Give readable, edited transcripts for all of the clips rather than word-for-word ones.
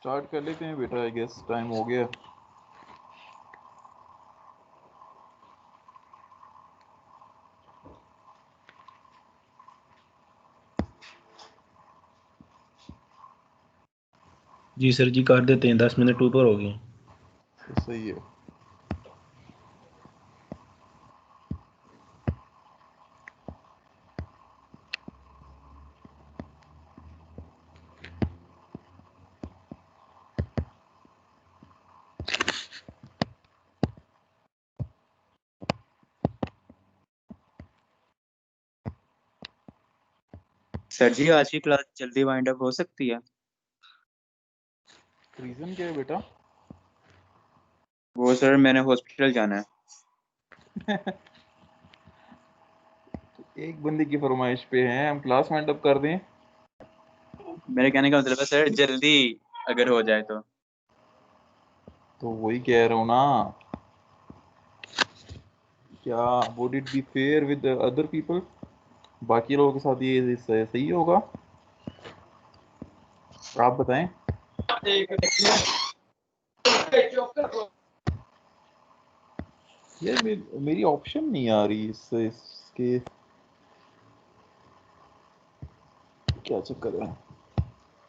Start कर लेते हैं बेटा, आई गेस टाइम हो गया। जी सर जी, कर देते हैं, 10 मिनट ऊपर हो गए। तो सही है। सर जी आज की क्लास जल्दी वाइंड अप हो सकती है? रीजन क्या है बेटा? वो सर मैंने हॉस्पिटल जाना है। एक बंदे की फरमाइश पे हैं, हम क्लास वाइंड अप कर दें? मेरे कहने का मतलब है सर जल्दी अगर हो जाए तो वही कह रहा हूँ ना, क्या would it be fair with other people? बाकी लोगों के साथ ये सही होगा? आप बताएं। यार मेरी ऑप्शन नहीं आ रही इसके क्या चक्कर है?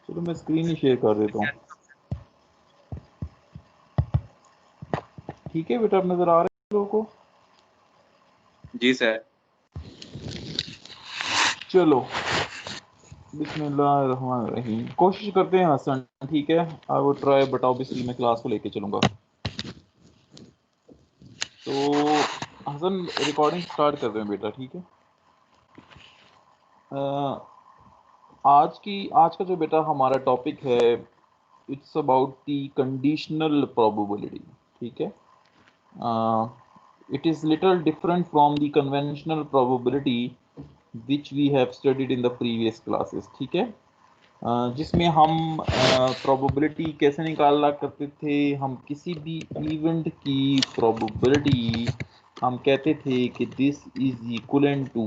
चलो मैं स्क्रीन ही शेयर कर देता हूँ। ठीक है बेटा, अब नजर आ रहे हैं लोगों को? जी सर। चलो बिस्मिल्लाहिर्रहमानिर्रहीम, कोशिश करते हैं हसन। ठीक है, I would try, but obviously मैं क्लास को लेके चलूंगा। तो हसन रिकॉर्डिंग स्टार्ट कर रहे हैं बेटा, ठीक है? आज का जो बेटा हमारा टॉपिक है, it's about the conditional probability. ठीक है, it is little different from the conventional probability which we have studied in the previous classes. ठीक है, जिसमें हम प्रोबेबिलिटी कैसे निकाला करते थे? हम किसी भी इवेंट की प्रोबेबिलिटी हम कहते थे कि this is equivalent to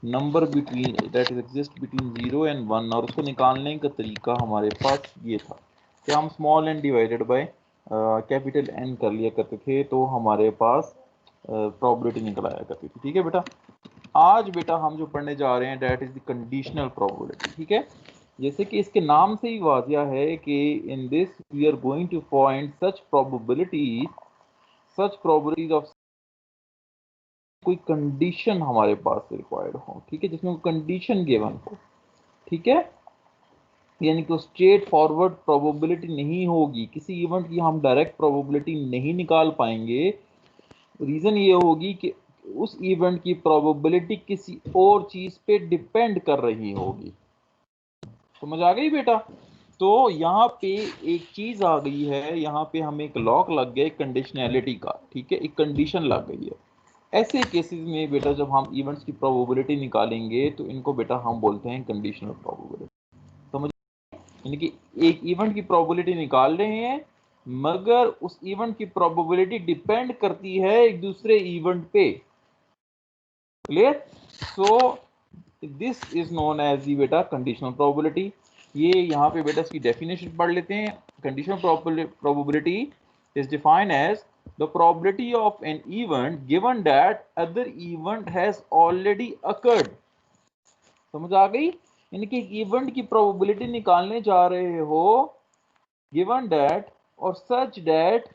number between that is exist between 0 and 1, और उसको निकालने का तरीका हमारे पास ये था कि हम small n divided by capital N कर लिया करते थे, तो हमारे पास प्रोबेबिलिटी निकल आया करती थी। ठीक है बेटा, आज बेटा हम जो पढ़ने जा रहे हैं that is the conditional probability. ठीक है, जैसे कि इसके नाम से ही वाजिया है कि in this we are going to find such probabilities of कोई कंडीशन हमारे पास रिक्वायर्ड हो। ठीक है, जिसमें कंडीशन गिवन हो। ठीक है, यानी कि स्ट्रेट फॉरवर्ड प्रोबेबिलिटी नहीं होगी, किसी इवेंट की हम डायरेक्ट प्रोबेबिलिटी नहीं निकाल पाएंगे। रीजन ये होगी कि उस इवेंट की प्रोबेबिलिटी किसी और चीज पे डिपेंड कर रही होगी। समझ आ गई बेटा? तो यहाँ पे एक चीज आ गई है, यहाँ पे हमें एक लॉक लग गया कंडीशनैलिटी का। ठीक है, एक कंडीशन लग गई है। ऐसे केसेस में बेटा जब हम इवेंट्स की प्रोबेबिलिटी निकालेंगे तो इनको बेटा हम बोलते हैं कंडीशनल प्रोबेबिलिटी। समझ? यानी कि एक इवेंट की प्रोबेबिलिटी निकाल रहे हैं, मगर उस इवेंट की प्रोबेबिलिटी डिपेंड करती है एक दूसरे इवेंट पे। Clear? So this is known as the बेटा कंडीशनल प्रोबेबिलिटी। ये यहाँ पे बेटा इसकी डेफिनेशन पढ़ लेते हैं। Conditional probability is defined as the probability of an event given that other event has already occurred. समझ आ गई? यानी कि इवेंट की प्रोबेबिलिटी निकालने जा रहे हो गिवन दैट और सच दैट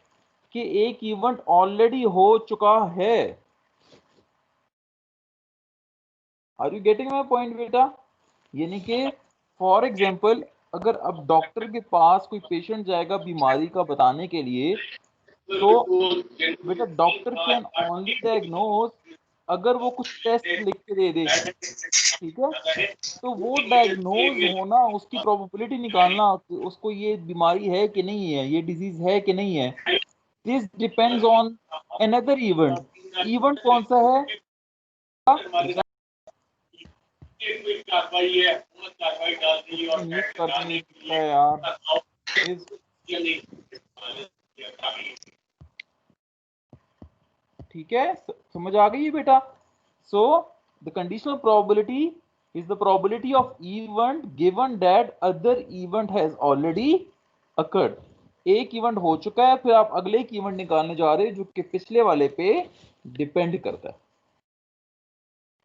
कि एक इवेंट ऑलरेडी हो चुका है। Are you getting my point बेटा? यानी कि फॉर एग्जाम्पल अगर अब डॉक्टर के पास कोई पेशेंट जाएगा बीमारी का बताने के लिए, तो बेटा डॉक्टर कैन ओनली डायग्नोज अगर वो कुछ टेस्ट लिख के दे दे। ठीक है, तो वो डायग्नोज होना, उसकी प्रोबेबिलिटी निकालना कि उसको ये बीमारी है कि नहीं है, ये डिजीज है कि नहीं है, this depends on another event. Event कौन सा है? यार ठीक है, समझ आ गई बेटा? So the conditional probability is the probability of event given that other event has already occurred, एक इवेंट हो चुका है, फिर आप अगले एक इवेंट निकालने जा रहे हैं जो कि पिछले वाले पे डिपेंड करता है।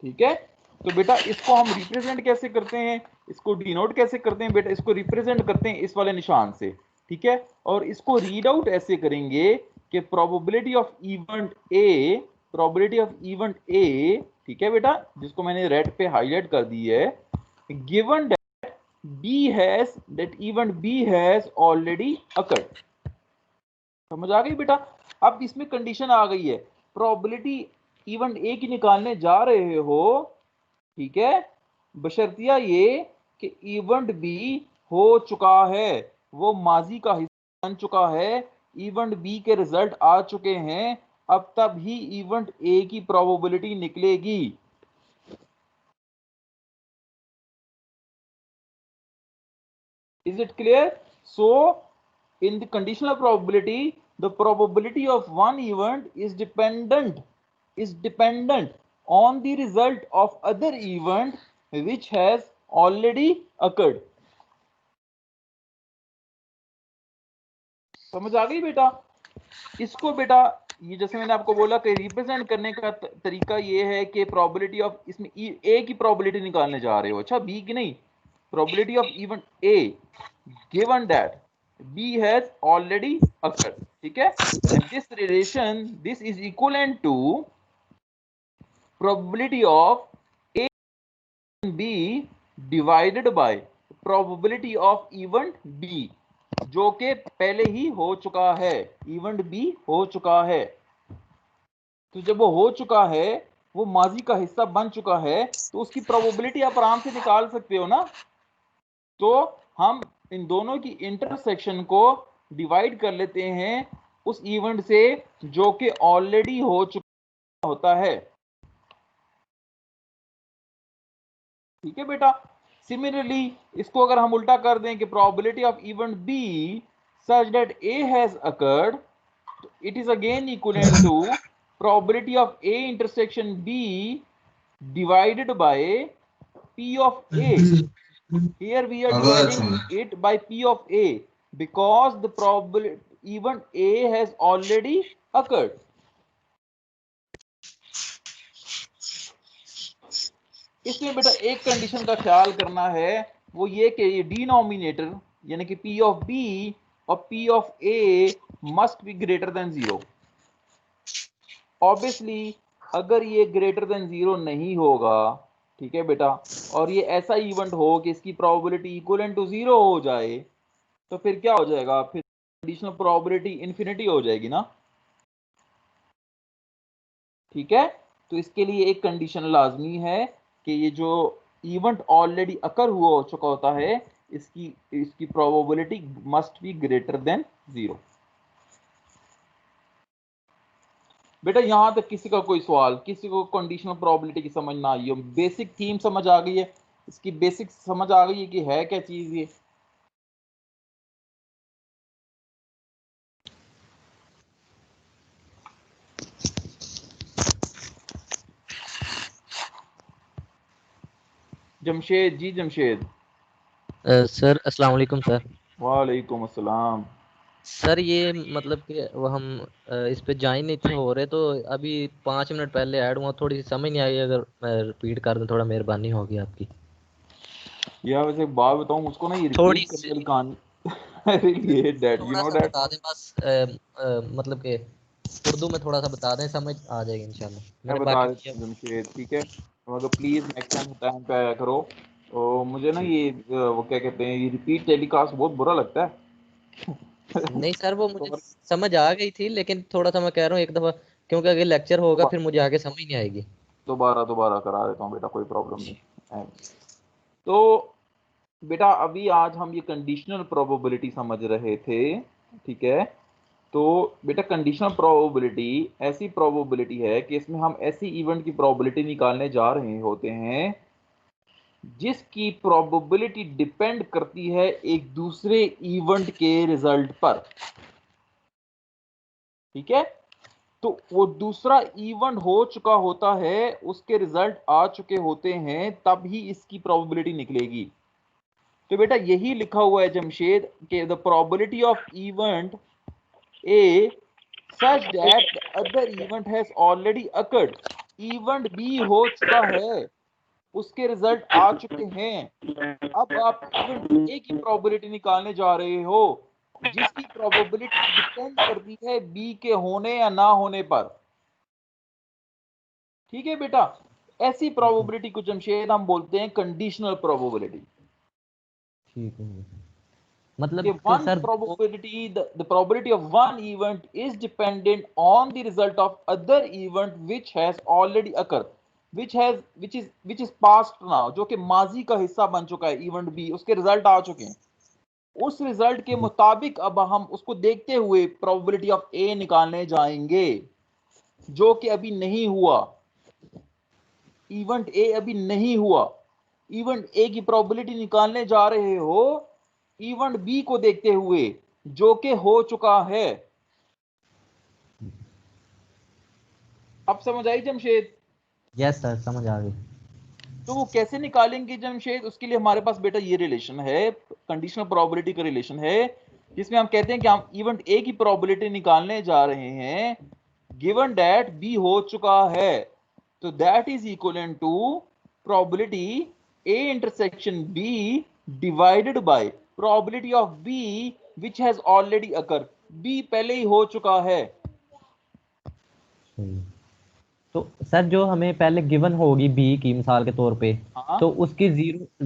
ठीक है, तो बेटा इसको हम रिप्रेजेंट कैसे करते हैं, इसको डिनोट कैसे करते हैं बेटा, इसको रिप्रेजेंट करते हैं इस वाले निशान से। ठीक है, और इसको रीड आउट ऐसे करेंगे कि probability of event A, probability of event ए, ठीक है बेटा, जिसको मैंने रेड पे हाईलाइट कर दी है, given that B has, that event B has already occurred. समझ आ गई बेटा। अब इसमें कंडीशन आ गई है, प्रोबेबिलिटी इवेंट ए की निकालने जा रहे हो, ठीक है, बशर्तिया ये कि इवेंट बी हो चुका है, वो माजी का हिस्सा बन चुका है, इवेंट बी के रिजल्ट आ चुके हैं, अब तब ही इवेंट ए की प्रोबेबिलिटी निकलेगी। Is it clear? So in the conditional probability, the probability of one event is dependent on the result of other event which has already occurred. समझ आ गई बेटा। इसको बेटा ये जैसे मैंने आपको बोला कि रिप्रेजेंट करने का तरीका ये है कि प्रोबेबिलिटी ऑफ, इसमें ए की प्रोबेबिलिटी निकालने जा रहे हो, अच्छा बी की नहीं, probability of event A given that B has already occurred. ठीक है, and this relation, this is equivalent to probability of A and B divided by probability of event B, जो कि पहले ही हो चुका है, इवेंट बी हो चुका है। तो जब वो हो चुका है, वो माजी का हिस्सा बन चुका है, तो उसकी प्रोबेबिलिटी आप आराम से निकाल सकते हो ना। तो हम इन दोनों की इंटरसेक्शन को डिवाइड कर लेते हैं उस इवेंट से जो कि ऑलरेडी हो चुका होता है। ठीक है बेटा। सिमिलरली इसको अगर हम उल्टा कर दें कि probability of event B such that A has occurred, it is again equivalent to probability of A intersection B divided by P of A. Here we are dividing it by P of A because the probability event A has already occurred. इसमें बेटा एक condition का ख्याल करना है, वो ये कि ये डिनोमिनेटर यानी कि P of B और P of A must be greater than 0. Obviously अगर ये ग्रेटर देन 0 नहीं होगा, ठीक है बेटा, और ये ऐसा इवेंट हो कि इसकी प्रोबेबिलिटी इक्वलेंट टू 0 हो जाए, तो फिर क्या हो जाएगा, फिर कंडीशनल प्रोबेबिलिटी इन्फिनिटी हो जाएगी ना। ठीक है, तो इसके लिए एक कंडीशन लाजमी है कि ये जो इवेंट ऑलरेडी अकर हुआ हो चुका होता है, इसकी probability must be greater than 0। बेटा यहां तक किसी का कोई सवाल, किसी को कंडीशनल प्रोबेबिलिटी की समझ ना आई हो, बेसिक थीम समझ आ गई है, इसकी बेसिक समझ आ गई है कि है क्या चीज ये। जमशेद जी, जमशेद। सर अस्सलाम वालेकुम सर। वालेकुम अस्सलाम। सर ये मतलब कि वो हम इस पे ज्वाइन नहीं थे हो रहे, तो अभी 5 मिनट पहले ऐड हुआ, थोड़ी सी समझ नहीं आई, अगर मैं रिपीट कर दूं थोड़ा मेहरबानी होगी आपकी। यार वैसे एक बात बताऊं, उसको ना ये थोड़ी रिपीट सी करने वाली कहानी really that you थोड़ा know सा that बता दें बस, मतलब कि उर्दू में थोड़ा सा बता दें, समझ आ जाएगी इंशाल्लाह। मैं मैंने बता बाकी देता हूँ जमशेद, ठीक है, तो अगर प्लीज नेक्स्ट टाइम टाइम पे आया करो। तो मुझे ना ये वो क्या कहते हैं, ये रिपीट टेलीकास्ट बहुत बुरा लगता है। नहीं सर, वो मुझे तो समझ आ गई थी, लेकिन थोड़ा सा मैं कह रहा हूँ एक दफा, क्योंकि अगर लेक्चर होगा फिर मुझे आगे समझ नहीं आएगी। दोबारा दोबारा करा देता हूँ बेटा, कोई प्रॉब्लम नहीं है। तो बेटा अभी आज हम ये कंडीशनल प्रोबेबिलिटी समझ रहे थे, ठीक है। तो बेटा कंडीशनल प्रोबेबिलिटी ऐसी प्रोबेबिलिटी है कि इसमें हम ऐसी इवेंट की प्रोबेबिलिटी निकालने जा रहे होते हैं जिसकी प्रोबेबिलिटी डिपेंड करती है एक दूसरे इवेंट के रिजल्ट पर। ठीक है, तो वो दूसरा इवेंट हो चुका होता है, उसके रिजल्ट आ चुके होते हैं, तब ही इसकी प्रोबेबिलिटी निकलेगी। तो बेटा यही लिखा हुआ है जमशेद के the probability of event A such that the other event has already occurred, event B हो चुका है, उसके रिजल्ट आ चुके हैं, अब आप इवेंट ए की प्रोबेबिलिटी निकालने जा रहे हो जिसकी प्रोबेबिलिटी डिपेंड करती है बी के होने या ना होने पर। ठीक है बेटा, ऐसी प्रोबेबिलिटी को जमशेद हम बोलते हैं कंडीशनल प्रोबेबिलिटी। ठीक है मतलब कि कि one sir probability, the probability of one event is dependent on the result of other event which has already occurred, which is past now, जो कि माजी का हिस्सा बन चुका है इवेंट बी, उसके रिजल्ट आ चुके हैं। उस रिजल्ट के मुताबिक अब हम उसको देखते हुए प्रोबेबिलिटी ऑफ ए निकालने जाएंगे जो कि अभी नहीं हुआ। इवेंट ए अभी नहीं हुआ, इवेंट ए की प्रोबेबिलिटी निकालने जा रहे हो इवेंट बी को देखते हुए जो कि हो चुका है। अब समझ आई जमशेद? यस सर समझ आ गई। तो वो कैसे निकालेंगे जमशेद? उसके लिए हमारे पास बेटा ये रिलेशन है, कंडीशनल प्रोबेबिलिटी का रिलेशन है, जिसमें हम कहते हैं कि हम इवेंट ए की प्रोबेबिलिटी निकालने जा रहे हैं गिवन दैट बी हो चुका है, तो that is equal to probability A intersection B divided by probability of B which has already occur, B पहले ही हो चुका है। तो सर जो हमें पहले गिवन होगी बी की मिसाल के तौर पे, हाँ? तो उसकी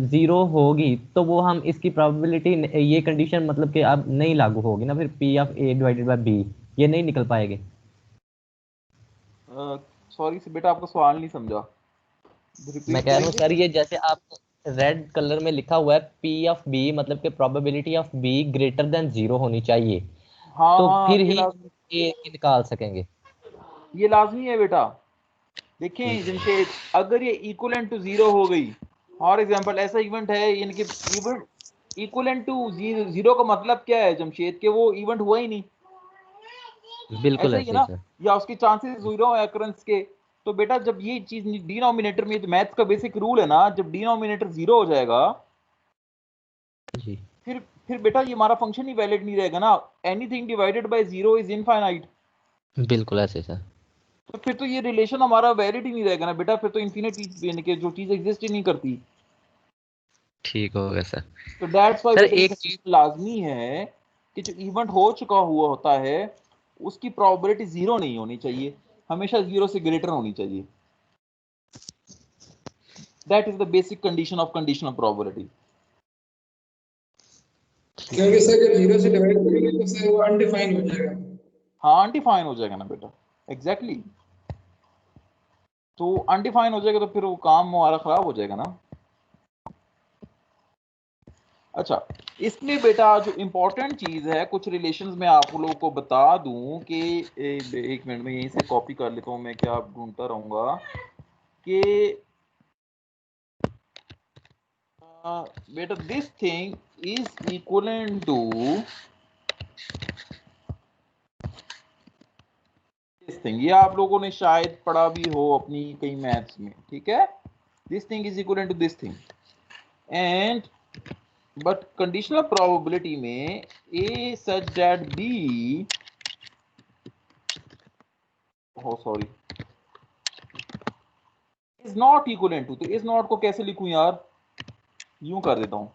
जीरो होगी तो वो हम इसकी प्रोबेबिलिटी ये कंडीशन मतलब कि अब नहीं लागू होगी ना, फिर P of A divided by B ये नहीं निकल पाएगी। सॉरी से बेटा आपका सवाल नहीं समझा, मैं कह रहा हूँ सर ये जैसे आप रेड कलर में लिखा हुआ है पी ऑफ बी मतलब कि probability of be greater than 0 होनी चाहिए, हाँ तो हाँ फिर ये ही लाजमी, ये निकाल सकेंगे। ये लाजमी है बेटा। देखें जमशेद, अगर ये इक्वलेंट टू 0 हो गई, फॉर एग्जांपल ऐसा इवेंट है यानी कि इवेंट इक्वलेंट टू 0 का मतलब क्या है जमशेद? के वो इवेंट हुआ ही नहीं, बिल्कुल ऐसा ही है ऐसे ही ना, सर। या उसके चांसेस 0 है अकरेंस के। तो बेटा जब ये चीज डिनोमिनेटर में, तो मैथ्स का बेसिक रूल है ना, जब डिनोमिनेटर 0 हो जाएगा जी फिर बेटा ये हमारा फंक्शन ही वैलिड नहीं रहेगा ना। Anything divided by 0 is infinite, बिल्कुल ऐसे सर। तो फिर तो ये रिलेशन हमारा वैलिड ही नहीं रहेगा ना बेटा, फिर तो इन्फिनिटी यानी कि जो चीज एग्जिस्ट ही नहीं करती। ठीक हो गया सर। तो दैट्स व्हाई सर बेटा एक ये चीज लाजमी है कि जो इवेंट हो चुका हुआ होता है उसकी प्रोबेबिलिटी 0 नहीं होनी चाहिए, हमेशा 0 से ग्रेटर होनी चाहिए। That is the basic condition of conditional probability. क्योंकि सर जब 0 से डिवाइड करेंगे तो सर वो अनडिफाइन हो जाएगा। हाँ अनडिफाइन हो जाएगा ना बेटा, एग्जैक्टली तो अनडिफाइन हो जाएगा तो फिर वो काम हमारा खराब हो जाएगा ना। अच्छा, इसमें बेटा जो इंपॉर्टेंट चीज है, कुछ रिलेशंस में आप लोगों को बता दूं कि एक मिनट में यहीं से कॉपी कर लेता हूं मैं, क्या ढूंढता रहूंगा कि बेटा this thing is equivalent to this thing, ये आप लोगों ने शायद पढ़ा भी हो अपनी कई मैथ्स में, ठीक है। This thing is equivalent to this thing and but conditional probability में A such that B, oh sorry, is not equivalent to, तो इज नॉट को कैसे लिखूं यार, यूं कर देता हूं,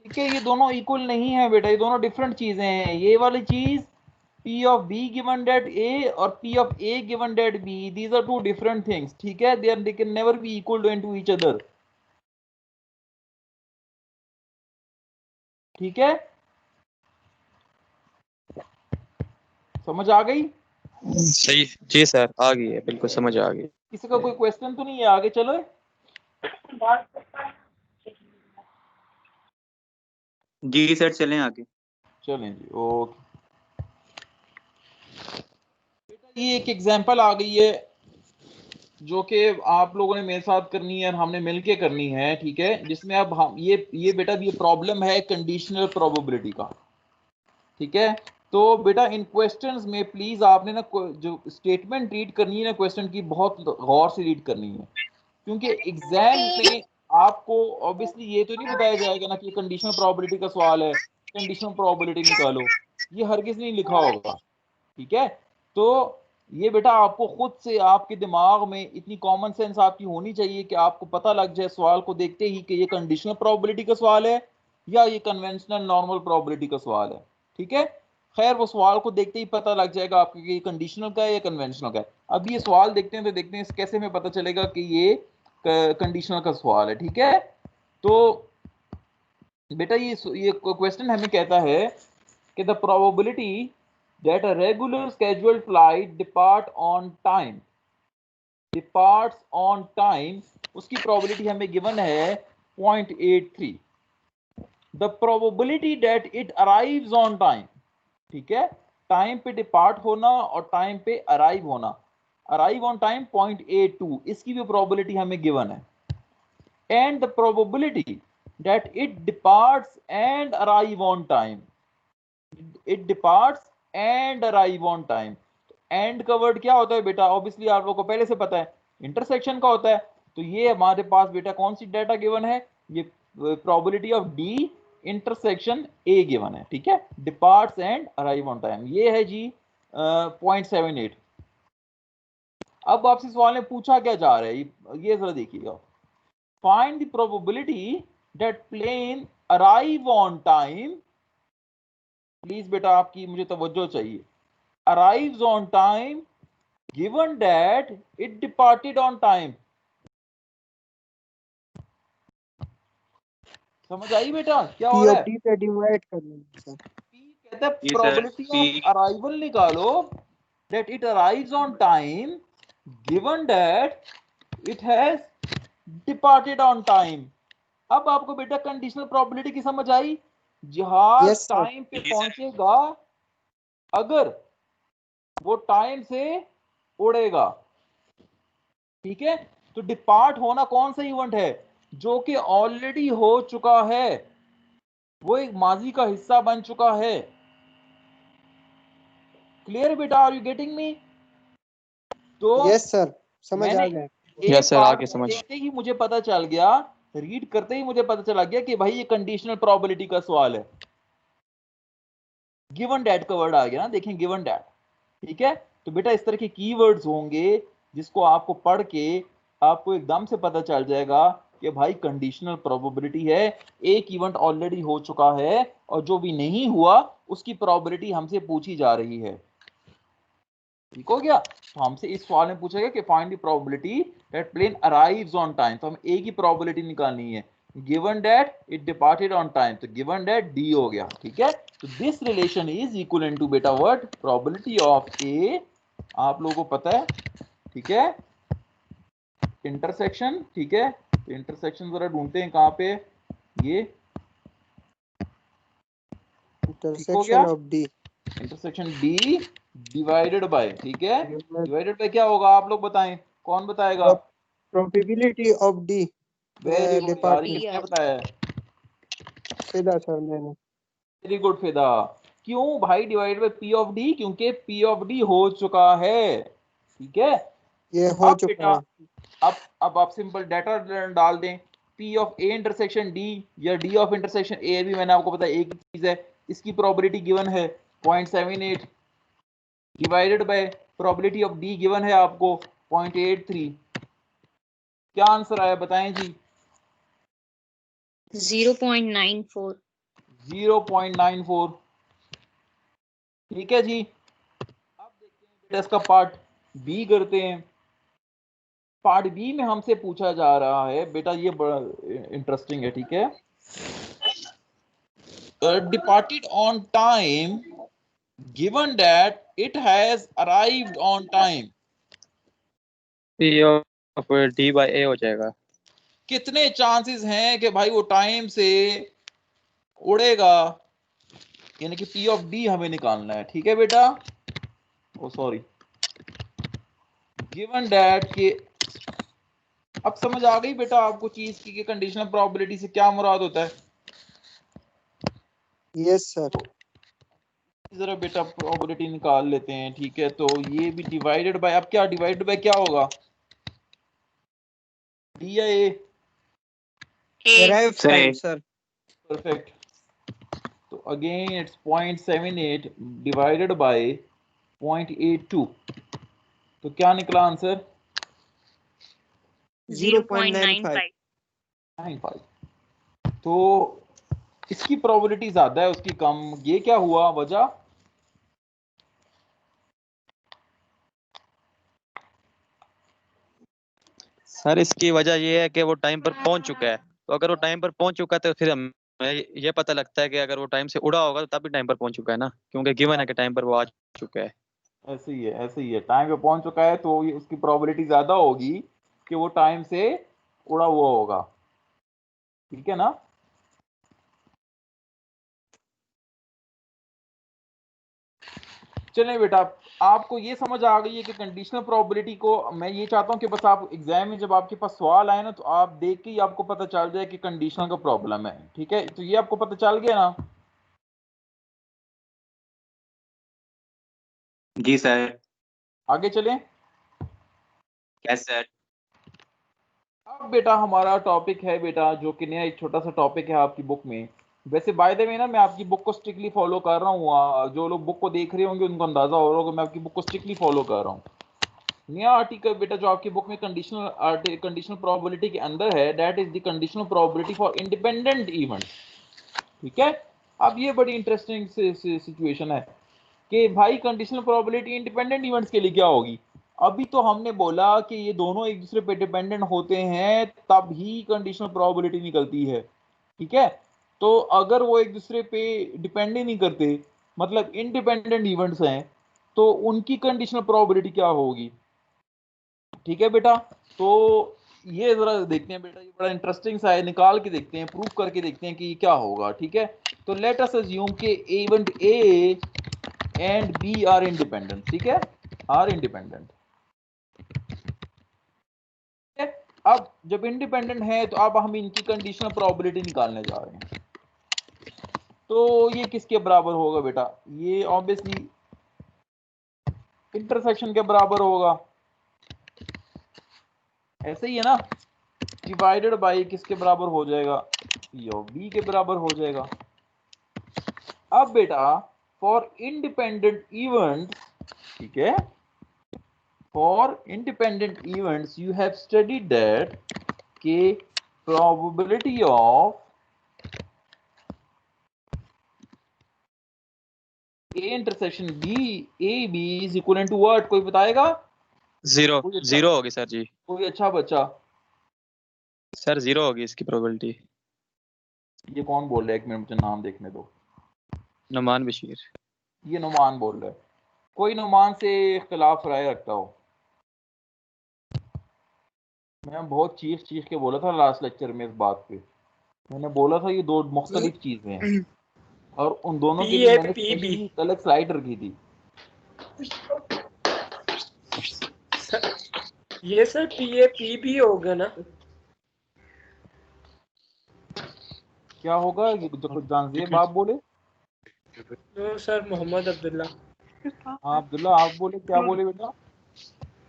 ठीक है। ये दोनों इक्वल नहीं है बेटा, ये दोनों डिफरेंट चीजें हैं। ये वाली चीज P of B given that A और P of A given that B, these are two different things, ठीक है। they can never be equal to each other, ठीक है। समझ आ गई? सही जी सर, आ गई है, बिल्कुल समझ आ गई। किसी का कोई क्वेश्चन तो नहीं है? आगे चलो। जी सर चलें आगे। चलें जी, ओके। ये एक एग्जांपल आ गई है जो कि आप लोगों ने मेरे साथ करनी है और हमने मिलके करनी है, ठीक है। जिसमें अब हम ये बेटा ये प्रॉब्लम है कंडीशनल प्रोबेबिलिटी का, ठीक है। तो बेटा इन क्वेश्चंस में प्लीज आपने ना जो स्टेटमेंट रीड करनी है ना क्वेश्चन की, बहुत गौर से रीड करनी है, क्योंकि एग्जाम में आपको ऑब्वियसली ये तो नहीं बताया जाएगा ना कि कंडीशनल प्रोबेबिलिटी का सवाल है, कंडीशनल प्रोबेबिलिटी निकालो, ये हरगिज नहीं लिखा होगा, ठीक है। तो ये बेटा आपको खुद से आपके दिमाग में इतनी कॉमन सेंस आपकी होनी चाहिए कि आपको पता लग जाए सवाल को देखते ही कि ये कंडीशनल प्रोबेबिलिटी का सवाल है या ये कन्वेंशनल नॉर्मल प्रोबेबिलिटी का सवाल है, ठीक है। खैर वो सवाल को देखते ही पता लग जाएगा आपको कि ये कंडीशनल का है या कन्वेंशनल का है। अब ये सवाल देखते हैं तो देखते हैं कैसे हमें पता चलेगा कि ये कंडीशनल का सवाल है, ठीक है। तो बेटा ये क्वेश्चन हमें कहता है कि the probability that a regular scheduled flight departs on time, उसकी probability हमें given है 0.83. the probability that it arrives on time, ठीक है, टाइम पे डिपार्ट होना और टाइम पे अराइव होना, अराइव ऑन टाइम 0.82, इसकी भी प्रोबेबिलिटी हमें गिवन है। And the probability that it departs and arrive on time, it departs and arrive on time. And का वर्ड क्या होता है बेटा, ऑब्वियसली आप लोगों को पहले से पता है, इंटरसेक्शन का होता है। तो ये हमारे पास बेटा कौन सी डाटा गिवन है, ये probability of D intersection A given है, ठीक है, departs and arrive on time, ये है जी 0.78। अब आपसे सवाल में पूछा क्या जा रहा है, ये जरा देखिएगा, find the probability that plane arrive on time, please बेटा आपकी मुझे तवज्जो चाहिए, arrives on time given that it departed on time। समझ आई बेटा क्या हो रहा है? P पे डिवाइड कर लेंगे सर। P कहता है जी सर, प्रोबेबिलिटी ऑफ अराइवल निकालो, that it arrives on time given that it has departed on time। अब आपको बेटा कंडीशनल प्रोबेबिलिटी की समझ आई, जहाज Yes, sir. टाइम पे पहुंचेगा अगर वो टाइम से उड़ेगा, ठीक है। तो डिपार्ट होना कौन सा इवेंट है, जो कि ऑलरेडी हो चुका है, वो एक माजी का हिस्सा बन चुका है। क्लियर बेटा, आर यू गेटिंग मी? तो Yes, sir. समझ आ मैंने गया। एक यस सर, पार्ट आगे समझ। देखते ही मुझे पता चल गया, रीड करते ही मुझे पता चला गया कि भाई ये कंडीशनल प्रोबेबिलिटी का सवाल है। गिवन डैट का वर्ड आ गया ना, देखें गिवन डैट, ठीक है। तो बेटा इस तरह के कीवर्ड्स होंगे जिसको आपको पढ़ के आपको एकदम से पता चल जाएगा कि भाई कंडीशनल प्रोबेबिलिटी है, एक इवेंट ऑलरेडी हो चुका है और जो भी नहीं हुआ उसकी प्रोबेबिलिटी हमसे पूछी जा रही है, ठीक हो गया। तो हमसे इस सवाल में पूछा गया कि find the probability that plane arrives on time, तो हम ए की प्रोबेबिलिटी निकालनी है, given that it departed on time, तो गिवन दैट डी हो गया, ठीक है। तो this relation is equal to बेटा व्हाट, प्रोबेबिलिटी ऑफ ए, आप लोगों को पता है, ठीक है, इंटरसेक्शन, ठीक है। तो इंटरसेक्शन जरा ढूंढते हैं कहां पे, ये Intersection of D. Intersection D divided by, ठीक है, डिवाइडेड बाय क्या होगा आप लोग बताएं, कौन बताएगा? Probability of D. Very good यार, Departing. किसने बताया है? फिदा सर मैंने। वेरी गुड फिदा। क्यों भाई divide by P of D, क्योंकि पी ऑफ डी हो चुका है, ठीक है। ये हो अब चुका बेटा है। अब आप सिंपल डाटा डाल दें, P of A intersection D या डी ऑफ इंटरसेक्शन ए, भी मैंने आपको बताया एक ही चीज है, इसकी प्रोबेबिलिटी गिवन है 0.78 divided by probability of D given है आपको 0.83। क्या आंसर आया बताएं जी? 0.94। 0.94, ठीक है जी। अब देखते हैं बेटा इसका पार्ट बी करते हैं। पार्ट बी में हमसे पूछा जा रहा है बेटा, ये बड़ा इंटरेस्टिंग है, ठीक है। Departed on time given that it has arrived on time, P of D by A हो जाएगा। कितने चांसेस हैं कि भाई वो टाइम से उड़ेगा, यानी कि P ऑफ D हमें निकालना है, ठीक है बेटा। ओ सॉरी, गिवन दैट के, अब समझ आ गई बेटा आपको चीज की कि कंडीशनल प्रोबेबिलिटी से क्या मुराद होता है? Yes, sir. जरा बेटा प्रोबेबिलिटी निकाल लेते हैं, ठीक है। तो ये भी डिवाइडेड बाय, अब क्या डिवाइडेड बाय क्या होगा, डी या ए? Arrive Say. time, sir. Perfect. तो अगेन इट्स 0.78 डिवाइडेड बाय 0.82, तो क्या निकला आंसर? 0.95. 95। तो इसकी प्रोबेबिलिटी ज्यादा है उसकी कम, ये क्या हुआ वजह? सर इसकी वजह ये है कि वो टाइम पर पहुंच चुका है, तो अगर वो टाइम पर पहुंच चुका है तो फिर हमें ये पता लगता है कि अगर वो टाइम से उड़ा होगा तो तब भी टाइम पर पहुंच चुका है ना, क्योंकि गिवन है कि टाइम पर वो आ चुका है। ऐसे ही है, ऐसे ही है, टाइम पे पहुंच चुका है तो ये उसकी प्रोबेबिलिटी ज्यादा होगी कि वो टाइम से उड़ा हुआ होगा, ठीक है ना। चलिए बेटा, आपको ये समझ आ गई है कि कंडीशनल प्रोबेबिलिटी को, मैं ये चाहता हूं कि बस आप एग्जाम में जब आपके पास सवाल आए ना तो आप देख के ही आपको पता चल जाए कि कंडीशनल का प्रॉब्लम है, ठीक है। तो ये आपको पता चल गया ना। जी सर। आगे चलें। Yes sir. अब बेटा हमारा टॉपिक है बेटा, जो कि नया एक छोटा सा टॉपिक है आपकी बुक में। वैसे बाय द वे ना, मैं आपकी बुक को स्ट्रिक्टली फॉलो कर रहा हूँ, जो लोग बुक को देख रहे होंगे उनको अंदाजा हो रहा होगा मैं आपकी बुक को स्ट्रिक्टली फॉलो कर रहा हूँ। नया आर्टिकल बेटा जो आपकी बुक में कंडीशनल प्रोबेबिलिटी के अंदर है, that is the conditional probability for independent event, ठीक है। अब ये बड़ी इंटरेस्टिंग सिचुएशन है कि भाई कंडीशनल प्रोबेबिलिटी इंडिपेंडेंट इवेंट्स के लिए क्या होगी। अभी तो हमने बोला कि ये दोनों एक दूसरे पे डिपेंडेंट होते हैं तब ही कंडीशनल प्रोबेबिलिटी निकलती है, ठीक है। तो अगर वो एक दूसरे पे डिपेंड ही नहीं करते, मतलब इंडिपेंडेंट इवेंट्स हैं, तो उनकी कंडीशनल प्रोबेबिलिटी क्या होगी, ठीक है बेटा। तो ये जरा देखते हैं बेटा, ये बड़ा इंटरेस्टिंग सा है, निकाल के देखते हैं, प्रूफ करके देखते हैं कि ये क्या होगा, ठीक है। तो लेट अस अज्यूम कि event A and B are independent, ठीक है, आर इंडिपेंडेंट। अब जब इंडिपेंडेंट है तो अब हम इनकी कंडीशनल प्रोबेबिलिटी निकालने जा रहे हैं। तो ये किसके बराबर होगा बेटा, ये ऑब्वियसली इंटरसेक्शन के बराबर होगा, ऐसे ही है ना। डिवाइडेड बाई किसके बराबर हो जाएगा, पी ऑफ बी के बराबर हो जाएगा। अब बेटा फॉर इंडिपेंडेंट इवेंट, ठीक है, for independent events you have studied that के probability of A intersection B A B is equal to what, कोई बताएगा? जीरो। कोई अच्छा, जीरो होगी सर जी। कोई अच्छा बच्चा। सर जीरो होगी इसकी प्रोबेबिलिटी। ये कौन बोल रहा है, एक मिनट मुझे नाम देखने दो। नुमान बशीर। ये नुमान बोल रहा है, कोई नुमान से इख्तिलाफ राय रखता हो? मैं बहुत चीख चीख के बोला था लास्ट लेक्चर में इस बात पे, मैंने बोला था ये दो मुख्तलिफ चीजें हैं और उन दोनों के लिए मैंने स्पेशली अलग स्लाइड रखी थी। ये सर पी होगा ना? क्या होगा ये जो कुछ जानजेब आप बोले? तो सर मोहम्मद अब्दुल्ला। हाँ अब्दुल्ला आप बोले, क्या बोले बेटा?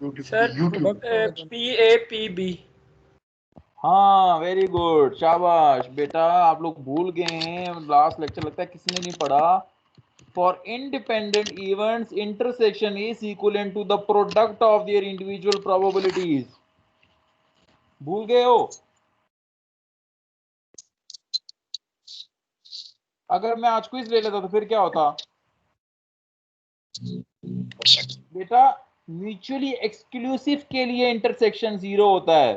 Sir P B. हाँ वेरी गुड, शाबाश बेटा, आप लोग भूल गए हैं, लास्ट लेक्चर लगता है किसी ने नहीं पढ़ा। For independent events intersection is equal to the product of their individual probabilities, भूल गए हो? अगर मैं आज क्विज ले लेता तो फिर क्या होता बेटा? म्यूचुअली एक्सक्लूसिव के लिए इंटरसेक्शन 0 होता है,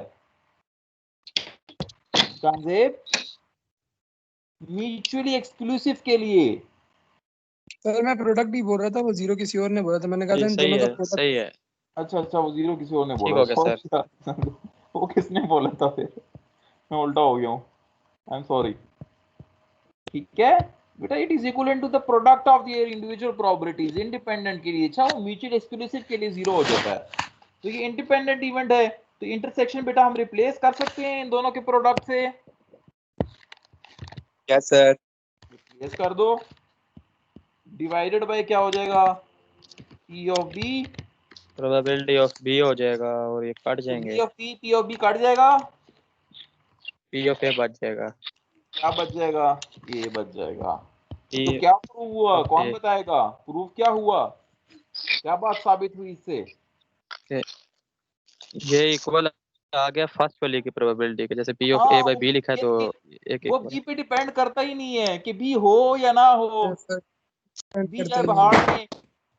कांजेब, म्यूचुअली एक्सक्लूसिव के लिए। सर मैं प्रोडक्ट ही बोल रहा था, वो जीरो किसी और ने बोला था, मैंने कहा था इन सही दोनों का है, प्रोडक्ट। सही है। अच्छा अच्छा, वो 0 किसी और ने ठीक बोला हो गया सर। था। वो किसने बोला था फिर, मैं उल्टा हो गया हूँ, आई एम सॉरी, ठीक है बेटा। It is equal to the product of their individual probabilities, independent के लिए, अच्छा वो म्यूचुअल एक्सक्लूसिव के लिए 0 हो जाता है। तो ये इंडिपेंडेंट इवेंट है, तो इंटरसेक्शन बेटा हम रिप्लेस कर सकते हैं इन दोनों के प्रोडक्ट से, यस सर। रिप्लेस कर दो। डिवाइडेड बाय क्या हो जाएगा, P of B, probability of B हो जाएगा और ये कट तो जाएंगे, B of P, P of B cut जाएगा, पी ऑफ ए बच जाएगा, क्या बच जाएगा, ये बच जाएगा। पी तो क्या प्रूव हुआ, ऑफ कौन ए बताएगा, प्रूफ क्या हुआ, क्या बात साबित हुई इससे? ये इक्वल आ गया फर्स्ट वाली की प्रोबेबिलिटी के, जैसे पी ऑफ हाँ ए बाई बी लिखा है तो एक वो इक्वल। B पे डिपेंड करता ही नहीं है कि B हो या ना हो। सर B करता चाहे ही नहीं बाहर में,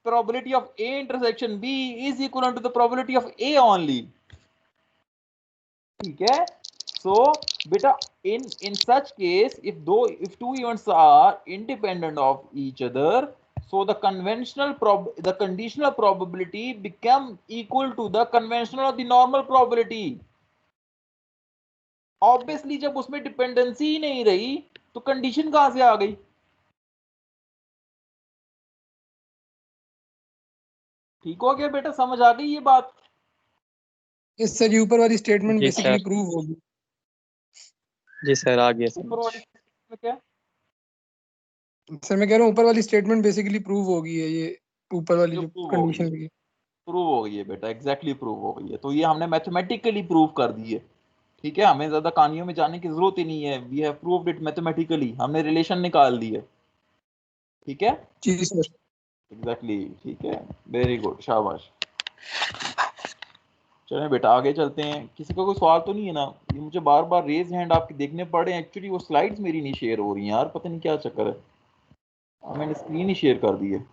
probability of A intersection B is equivalent to the probability of A only, ठीक है। So बेटा in such case if two events are independent of each other, so the conditional probability become equal to the conventional or the normal probability. Obviously जब उसमें dependency ही नहीं रही तो condition कहां से आ गई, ठीक हो गया बेटा, समझ आ गई ये बात? इस सर ये ऊपर वाली स्टेटमेंट जी बेसिकली सर, प्रूव होगी। जी सर आ गया ऊपर समझ। वाली में क्या, सर मैं कह रहा हूँ ऊपर वाली स्टेटमेंट बेसिकली प्रूव होगी है, ये ऊपर वाली जो जो प्रूव हो गई कंडीशन है, लगी। प्रूव हो गई है बेटा, एग्जैक्टली प्रूव हो गई है। तो ये हमने मैथमेटिकली प्रूव कर दी है, ठीक है, हमें ज्यादा कहानियों में जाने की जरूरत ही नहीं है, we have proved it mathematically, हमने रिलेशन निकाल दी है, ठीक है, जी सर। एग्जैक्टली ठीक है, वेरी गुड, शाबाश। चलें बेटा आगे चलते हैं, किसी का कोई सवाल तो नहीं है ना? ये मुझे बार बार रेज हैंड आपके देखने पड़ रहे हैं, एक्चुअली वो स्लाइड्स मेरी नहीं शेयर हो रही हैं यार, पता नहीं क्या चक्कर है, मैंने स्क्रीन ही शेयर कर दी है।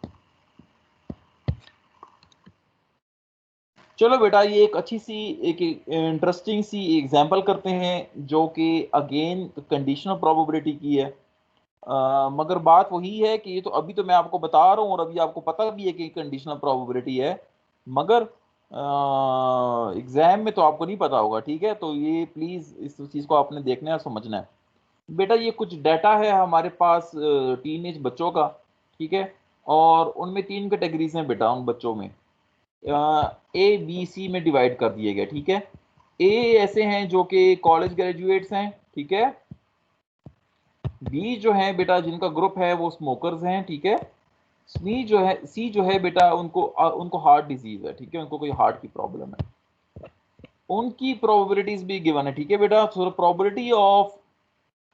चलो बेटा ये एक अच्छी सी एक इंटरेस्टिंग सी एग्जांपल करते हैं जो कि अगेन कंडीशनल प्रोबेबिलिटी की है। मगर बात वही है कि ये तो अभी तो मैं आपको बता रहा हूँ और अभी आपको पता भी है कि कंडीशनल प्रोबेबिलिटी है, मगर एग्जाम में तो आपको नहीं पता होगा, ठीक है। तो ये प्लीज इस चीज को आपने देखना है और समझना है। बेटा ये कुछ डाटा है हमारे पास टीनेज बच्चों का, ठीक है, और उनमें 3 कैटेगरीज हैं बेटा, उन बच्चों में ए बी सी में डिवाइड कर दिए गए, ठीक है। ए ऐसे हैं जो कि कॉलेज ग्रेजुएट्स हैं, ठीक है। बी जो है बेटा जिनका ग्रुप है वो स्मोकर्स हैं, ठीक है। सी जो है बेटा उनको हार्ट डिजीज है, ठीक है, उनको कोई हार्ट की प्रॉब्लम है। उनकी प्रोबेबिलिटीज भी गिवन है, ठीक है बेटा। सो प्रोबेबिलिटी ऑफ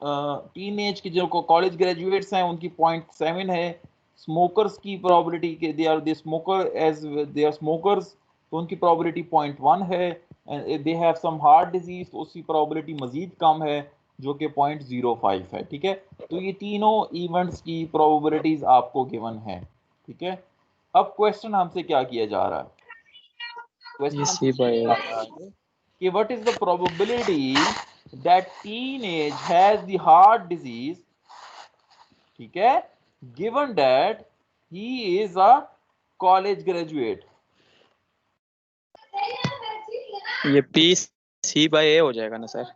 टीनेज की जो कॉलेज ग्रेजुएट्स हैं उनकी 0.7 है। स्मोकर्स की प्रोबेबिलिटी के they smoker as they are smokers, तो उनकी प्रोबेबिलिटी 0.1 है। They have some heart disease, तो उसकी प्रोबेबिलिटी मजीद कम है जो कि 0.05 है, ठीक है। तो ये तीनों इवेंट्स की प्रोबेबिलिटीज आपको गिवन है, ठीक है। अब क्वेश्चन हमसे क्या किया जा रहा है, क्वेश्चन ये हमसे सी बाय किया जा रहा है कि what is the probability that teenage has the heart disease, ठीक है, given that he is a college graduate। ये पी सी बाय ए हो जाएगा ना सर?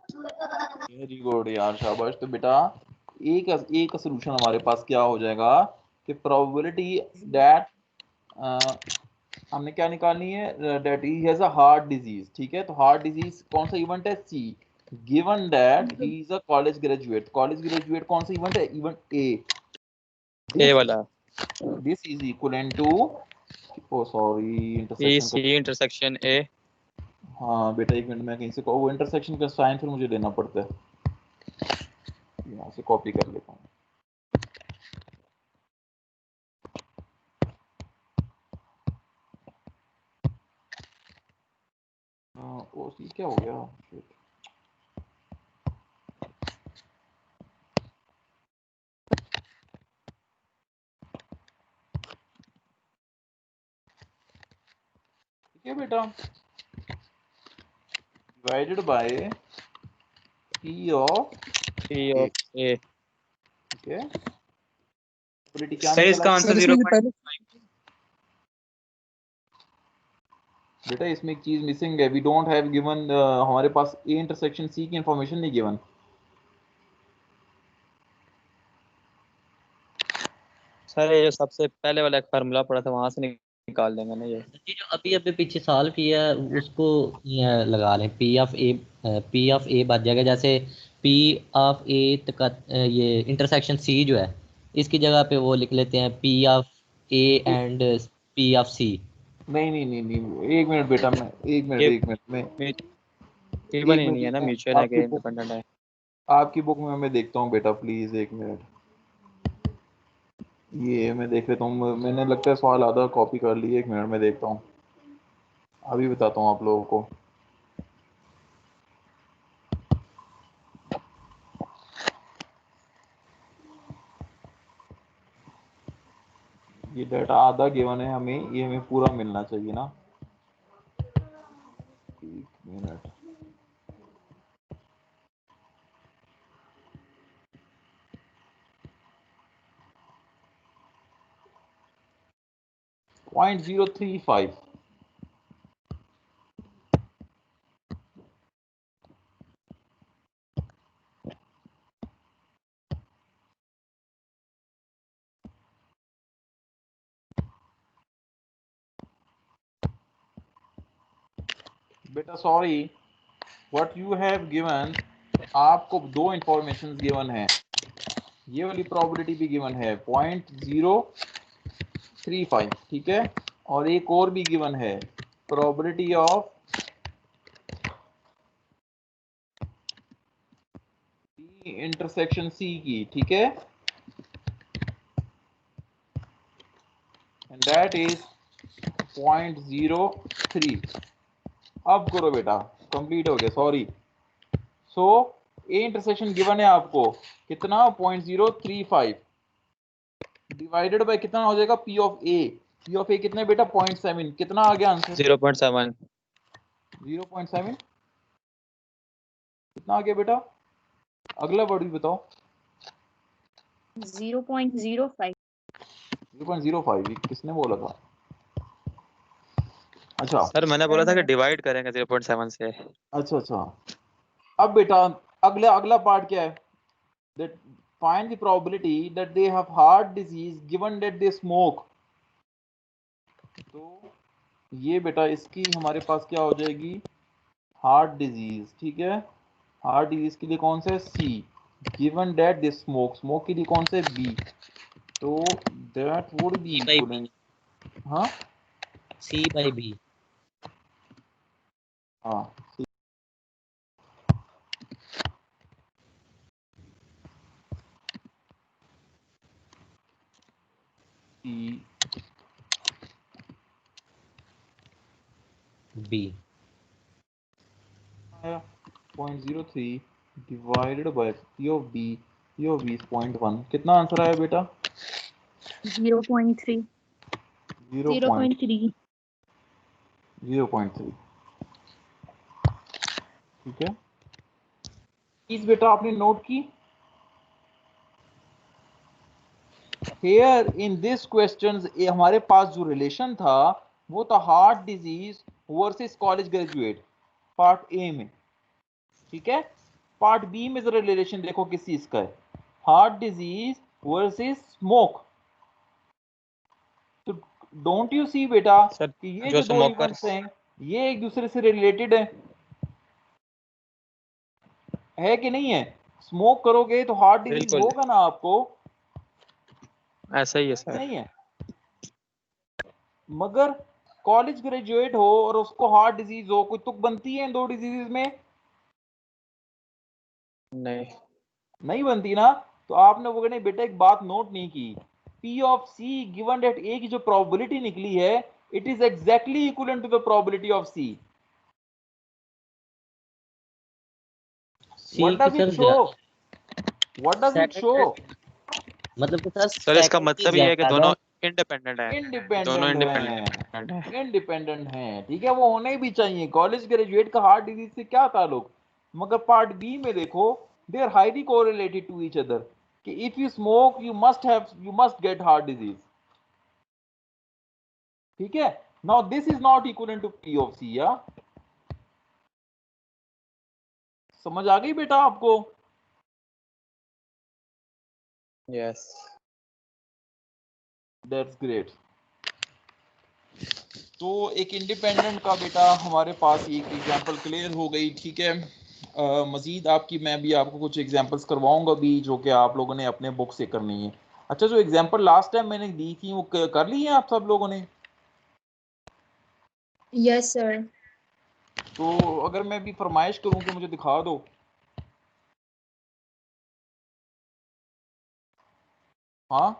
वेरी गुड यार, शाबाश। तो बेटा एक सोल्यूशन हमारे पास क्या हो जाएगा कि प्रोबेबिलिटी दैट हमने क्या निकालनी है, that he has a heart disease, ठीक है। तो हार्ट डिजीज कौन सा इवेंट है, C, given that he is a college graduate. College graduate कौन सा इवेंट है, इवेंट ए। ए वाला this is equivalent to, oh sorry P intersection C intersection A. हाँ बेटा एक मिनट, मैं कहीं से वो इंटरसेक्शन का साइन फिर मुझे लेना पड़ता है, यहाँ से कॉपी कर लेता हूँ। ओ सी क्या हो गया, Shit. ठीक है बेटा, डिवाइडेड बाय पी ऑफ ए, ठीक है। प्रोबेबिलिटी क्या सर इसका निकला आंसर सर इसमें पहले बेटा, इसमें एक चीज मिसिंग है, वी डोंट हैव गिवन, हमारे पास ए इंटरसेक्शन सी की इंफॉर्मेशन नहीं गिवन। सर ये जो सबसे पहले वाला एक फार्मूला पड़ा था वहां से निकाल देंगे ना ये। जी जो अभी अभी पीछे सॉल्व किया है उसको ये लगा लें, पी ऑफ ए बच जाएगा, जैसे पी ऑफ ए ये इंटरसेक्शन सी जो है इसकी जगह पे वो लिख लेते हैं P of A and P of C। नहीं नहीं नहीं नहीं, एक मिनट बेटा, मैं एक ये मिनट में गिवन एक ही नहीं है मिनट ना, में म्यूचुअल है आपकी कि बुक, इंडिपेंडेंट है। आपकी बुक में मैं देखता हूँ बेटा, प्लीज एक मिनट। ये मैं देख लेता हूँ, मैंने लगता है सवाल आधा कॉपी कर लिए, एक मिनट में देखता हूँ, अभी बताता हूँ आप लोगों को। ये डाटा आधा गिवन है हमें, ये हमें पूरा मिलना चाहिए ना। एक मिनट, .035। बेटा sorry, what you have given, आपको दो इंफॉर्मेशन गिवन है, ये वाली प्रोबेबिलिटी भी गिवन है 0.035, ठीक है, और एक और भी गिवन है प्रोबेबिलिटी ऑफ इंटरसेक्शन सी की, ठीक है, एंड दैट इज 0.03। अब करो बेटा, कंप्लीट हो गया, sorry. So A intersection given है आपको कितना, 0.035 डिवाइडेड बाय कितना हो जाएगा, P of A. P of A कितने बेटा, 0.7, कितना आ गया आंसर, 0.7। 0.7 कितना आ गया बेटा, अगला वर्ड भी बताओ। 0.05। 0.05 किसने बोला था? अच्छा सर मैंने बोला था कि डिवाइड करेंगे 0.7 से। अच्छा अच्छा, अब बेटा अगला अगला पार्ट क्या है, that find the probability that they have heart disease given that they smoke। तो ये बेटा इसकी हमारे पास क्या हो जाएगी, हार्ट डिजीज, ठीक है, हार्ट डिजीज के लिए कौन सा है, C, given that they smoke, smoke के लिए कौन सा है, बी, तो that would be C by B। Equal, हाँ C by B। हाँ, C B। 0.03 divided by P of B, P of B 0.1, कितना आंसर आया बेटा, 0.3। 0.3। 0.3, ठीक है। इस बेटा आपने नोट की, हेयर इन दिस क्वेश्चन हमारे पास जो रिलेशन था वो था heart disease versus college graduate, part A में, ठीक है। पार्ट बी में जरा रिलेशन देखो किस चीज का है, हार्ट डिजीज वर्सेस स्मोक। तो डोंट यू सी बेटा सर कि ये जो जो दो स्मोकर्स, इवेंट्स हैं ये एक दूसरे से रिलेटेड है कि नहीं है, स्मोक करोगे तो हार्ट डिजीज बिल्कुल होगा ना आपको, ऐसा ही है सर। नहीं है, मगर कॉलेज ग्रेजुएट हो और उसको हार्ट डिजीज हो, कोई तुक बनती है इन दो डिजीज में, नहीं नहीं बनती ना। तो आपने वो कहने बेटा एक बात नोट नहीं की, P of C given that A की जो प्रोबेबिलिटी निकली है it is exactly equal to the probability of C। C what की does it sir show, what does it show, मतलब कि सर सर इसका सेकंड की मतलब ये है कि ज्यादा। दोनों इंडिपेंडेंट है, दोनों इंडिपेंडेंट इंडिपेंडेंट है। है, इंडिपेंडेंट है, ठीक है, वो होने भी चाहिए। कॉलेज ग्रेजुएट का हार्ट डिजीज से क्या ताल्लुक, मगर पार्ट बी में देखो they are highly correlated to each other, कि if you smoke you must get heart disease, ठीक है। Now this is not equal to P of C, या समझ आ गई बेटा आपको, यस दैट्स ग्रेट। तो एक इंडिपेंडेंट का बेटा हमारे पास एक एग्जांपल क्लियर हो गई, ठीक है। मजीद आपकी मैं भी आपको कुछ एग्जांपल्स करवाऊंगा भी जो कि आप लोगों ने अपने बुक से करनी है। अच्छा, जो एग्जांपल लास्ट टाइम मैंने दी थी वो कर ली है आप सब लोगों ने? Yes sir. तो अगर मैं भी फरमाइश करूं कि मुझे दिखा दो, हाँ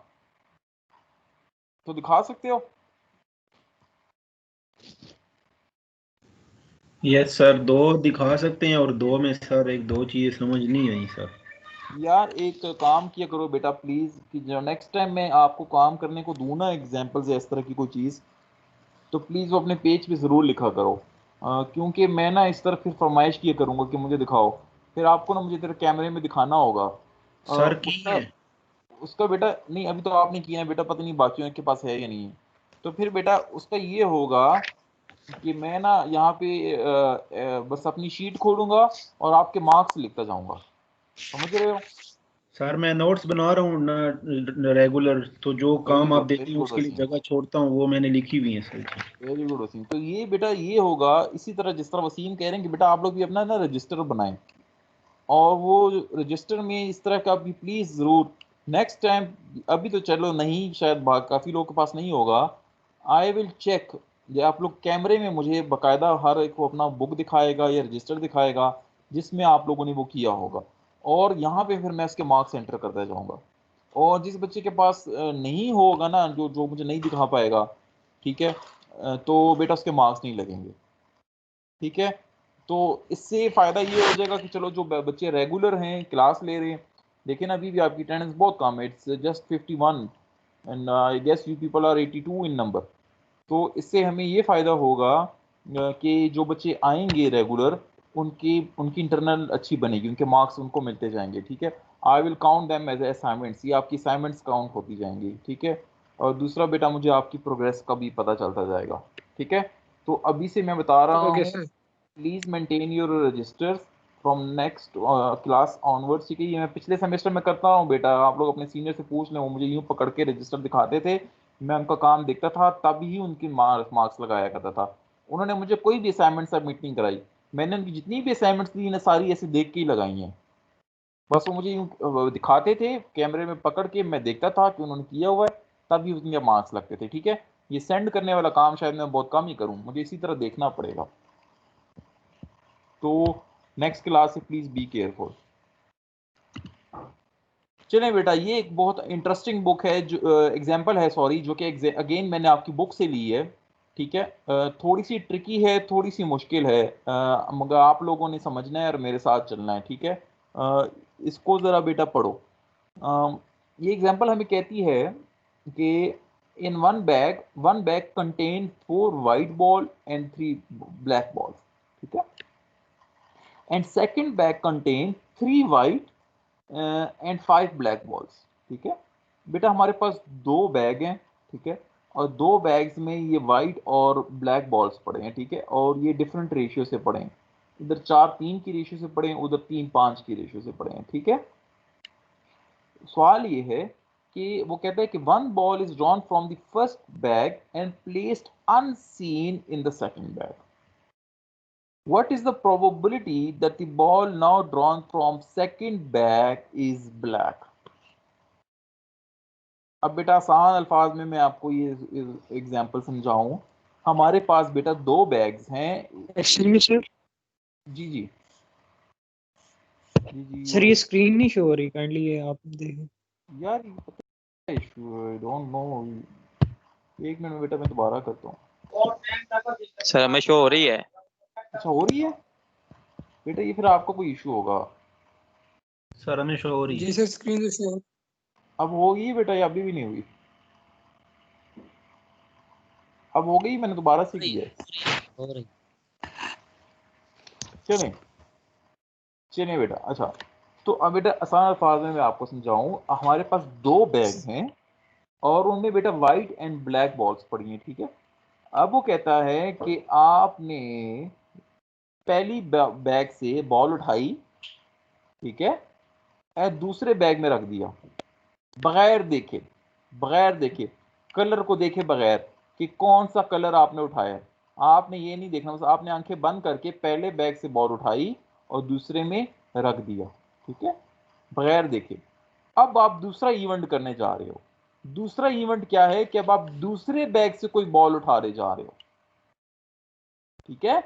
तो दिखा सकते हो? यस सर, दो दिखा सकते हैं, और दो में सर एक दो चीज़ें समझ नहीं आई सर। यार एक काम किया करो बेटा प्लीज, कि जो नेक्स्ट टाइम मैं आपको काम करने को दूं ना एग्जांपल्स या इस तरह की कोई चीज़, तो प्लीज़ वो अपने पेज पे ज़रूर लिखा करो। क्योंकि मैं ना इस तरह फिर फरमाइश किया करूँगा कि मुझे दिखाओ, फिर आपको ना मुझे तेरे कैमरे में दिखाना होगा। सर की उसका है। उसका बेटा नहीं, अभी तो आपने किया है बेटा, पता नहीं बाकियों के पास है या नहीं है। तो फिर बेटा उसका ये होगा कि मैं ना यहाँ पे बस अपनी शीट खोलूंगा और आपके मार्क्स लिखता जाऊंगा, समझ रहे हो? सर मैं नोट्स बना रहा हूँ ना रेगुलर, तो जो वेरी काम आप गुड, देते वेरी हैं गुड उसके लिए वसीम, जगह छोड़ता हूँ, वो मैंने लिखी हुई है sir ji. Very good Waseem. तो ये बेटा ये होगा इसी तरह जिस तरह वसीम कह रहे हैं कि बेटा आप लोग भी अपना ना रजिस्टर बनाएं, और वो रजिस्टर में इस तरह का भी प्लीज़ ज़रूर नेक्स्ट टाइम, अभी तो चलो नहीं, शायद काफ़ी लोगों के पास नहीं होगा, आई विल चेक, ये आप लोग कैमरे में मुझे बाकायदा हर एक को अपना बुक दिखाएगा या रजिस्टर दिखाएगा जिसमें आप लोगों ने वो किया होगा, और यहाँ पे फिर मैं इसके मार्क्स एंटर करता जाऊँगा। और जिस बच्चे के पास नहीं होगा ना, जो जो मुझे नहीं दिखा पाएगा, ठीक है, तो बेटा उसके मार्क्स नहीं लगेंगे, ठीक है। तो इससे फ़ायदा ये हो जाएगा कि चलो जो बच्चे रेगुलर हैं क्लास ले रहे हैं, लेकिन अभी भी आपकी अटेंडेंस बहुत कम है, it's just 51 and I guess you people are 82 in number. तो इससे हमें ये फ़ायदा होगा कि जो बच्चे आएंगे रेगुलर उनकी उनकी इंटरनल अच्छी बनेगी, उनके मार्क्स उनको मिलते जाएंगे, ठीक है। I will count them as assignments, ये आपकी असाइनमेंट्स काउंट होती जाएंगी, ठीक है। और दूसरा बेटा मुझे आपकी प्रोग्रेस का भी पता चलता जाएगा, ठीक है। तो अभी से मैं बता रहा ओके हूँ, sir. Please maintain your registers from next class onwards, ठीक है। ये मैं पिछले सेमेस्टर में करता हूँ बेटा, आप लोग अपने सीनियर से पूछ लें, वो मुझे यूं पकड़ के रजिस्टर दिखाते थे, मैं उनका काम देखता था, तब ही उनकी मार्क्स लगाया करता था। उन्होंने मुझे कोई भी असाइनमेंट सबमिट नहीं कराई, मैंने उनकी जितनी भी असाइनमेंट्स दी ना सारी ऐसे देख के ही लगाई हैं। बस वो मुझे यूं दिखाते थे कैमरे में पकड़ के, मैं देखता था कि उन्होंने किया हुआ है, तभी उनके मार्क्स लगते थे, ठीक है। ये सेंड करने वाला काम शायद मैं बहुत कम ही करूँ, मुझे इसी तरह देखना पड़ेगा। तो नेक्स्ट क्लास से प्लीज बी केयरफुल। चलें बेटा, ये एक बहुत इंटरेस्टिंग बुक है, जो एग्जाम्पल है, सॉरी, जो कि अगेन मैंने आपकी बुक से ली है, ठीक है। थोड़ी सी ट्रिकी है, थोड़ी सी मुश्किल है, मगर आप लोगों ने समझना है और मेरे साथ चलना है, ठीक है। इसको ज़रा बेटा पढ़ो। ये एग्जाम्पल हमें कहती है कि in one bag contain 4 white ball and 3 black balls, ठीक है, and second bag contain 3 white and 5 black balls, ठीक है। बेटा हमारे पास दो बैग हैं, ठीक है, और दो बैग्स में ये वाइट और ब्लैक बॉल्स पड़े हैं, ठीक है, और ये डिफरेंट रेशियो से पड़े हैं, इधर 4-3 की रेशियो से पड़े हैं, उधर 3-5 की रेशियो से पड़े हैं, ठीक है। सवाल ये है कि वो कहता है कि one ball is drawn from the first bag and placed unseen in the second bag, what is the probability that the ball now drawn from second bag is black? अब बेटा आसान अल्फाज में मैं आपको ये एग्जांपल समझाऊं, हमारे पास बेटा दो बैग्स हैं। एक्चुअली में सर, जी जी जी जी सर ये स्क्रीन नहीं शो हो रही, काइंडली ये आप देखें। यार ये पता है इशू, आई डोंट नो, एक मिनट बेटा मैं दोबारा करता हूँ। सर हमें शो हो रही है। अच्छा हो रही है बेटा, ये फिर आपका कोई इशू होगा। सर हमें शो हो रही है। जी सर, स्क्रीन तो शो। अब होगी बेटा या अभी भी नहीं हुई? अब हो गई, मैंने दोबारा से किया है। हो रही। चलें चलें बेटा, अच्छा तो अब बेटा आसान अल्फाज में मैं आपको समझाऊं, हमारे पास दो बैग हैं और उनमें बेटा वाइट एंड ब्लैक बॉल्स पड़ी हैं, ठीक है। अब वो कहता है कि आपने पहली बैग से बॉल उठाई, ठीक है, और दूसरे बैग में रख दिया, बगैर देखे कलर को देखे बगैर कि कौन सा कलर आपने उठाया। आपने ये नहीं देखना, बस आपने आंखें बंद करके पहले बैग से बॉल उठाई और दूसरे में रख दिया, ठीक है, बगैर देखे। अब आप दूसरा इवेंट करने जा रहे हो। दूसरा इवेंट क्या है कि अब आप दूसरे बैग से कोई बॉल उठाने जा रहे हो, ठीक है,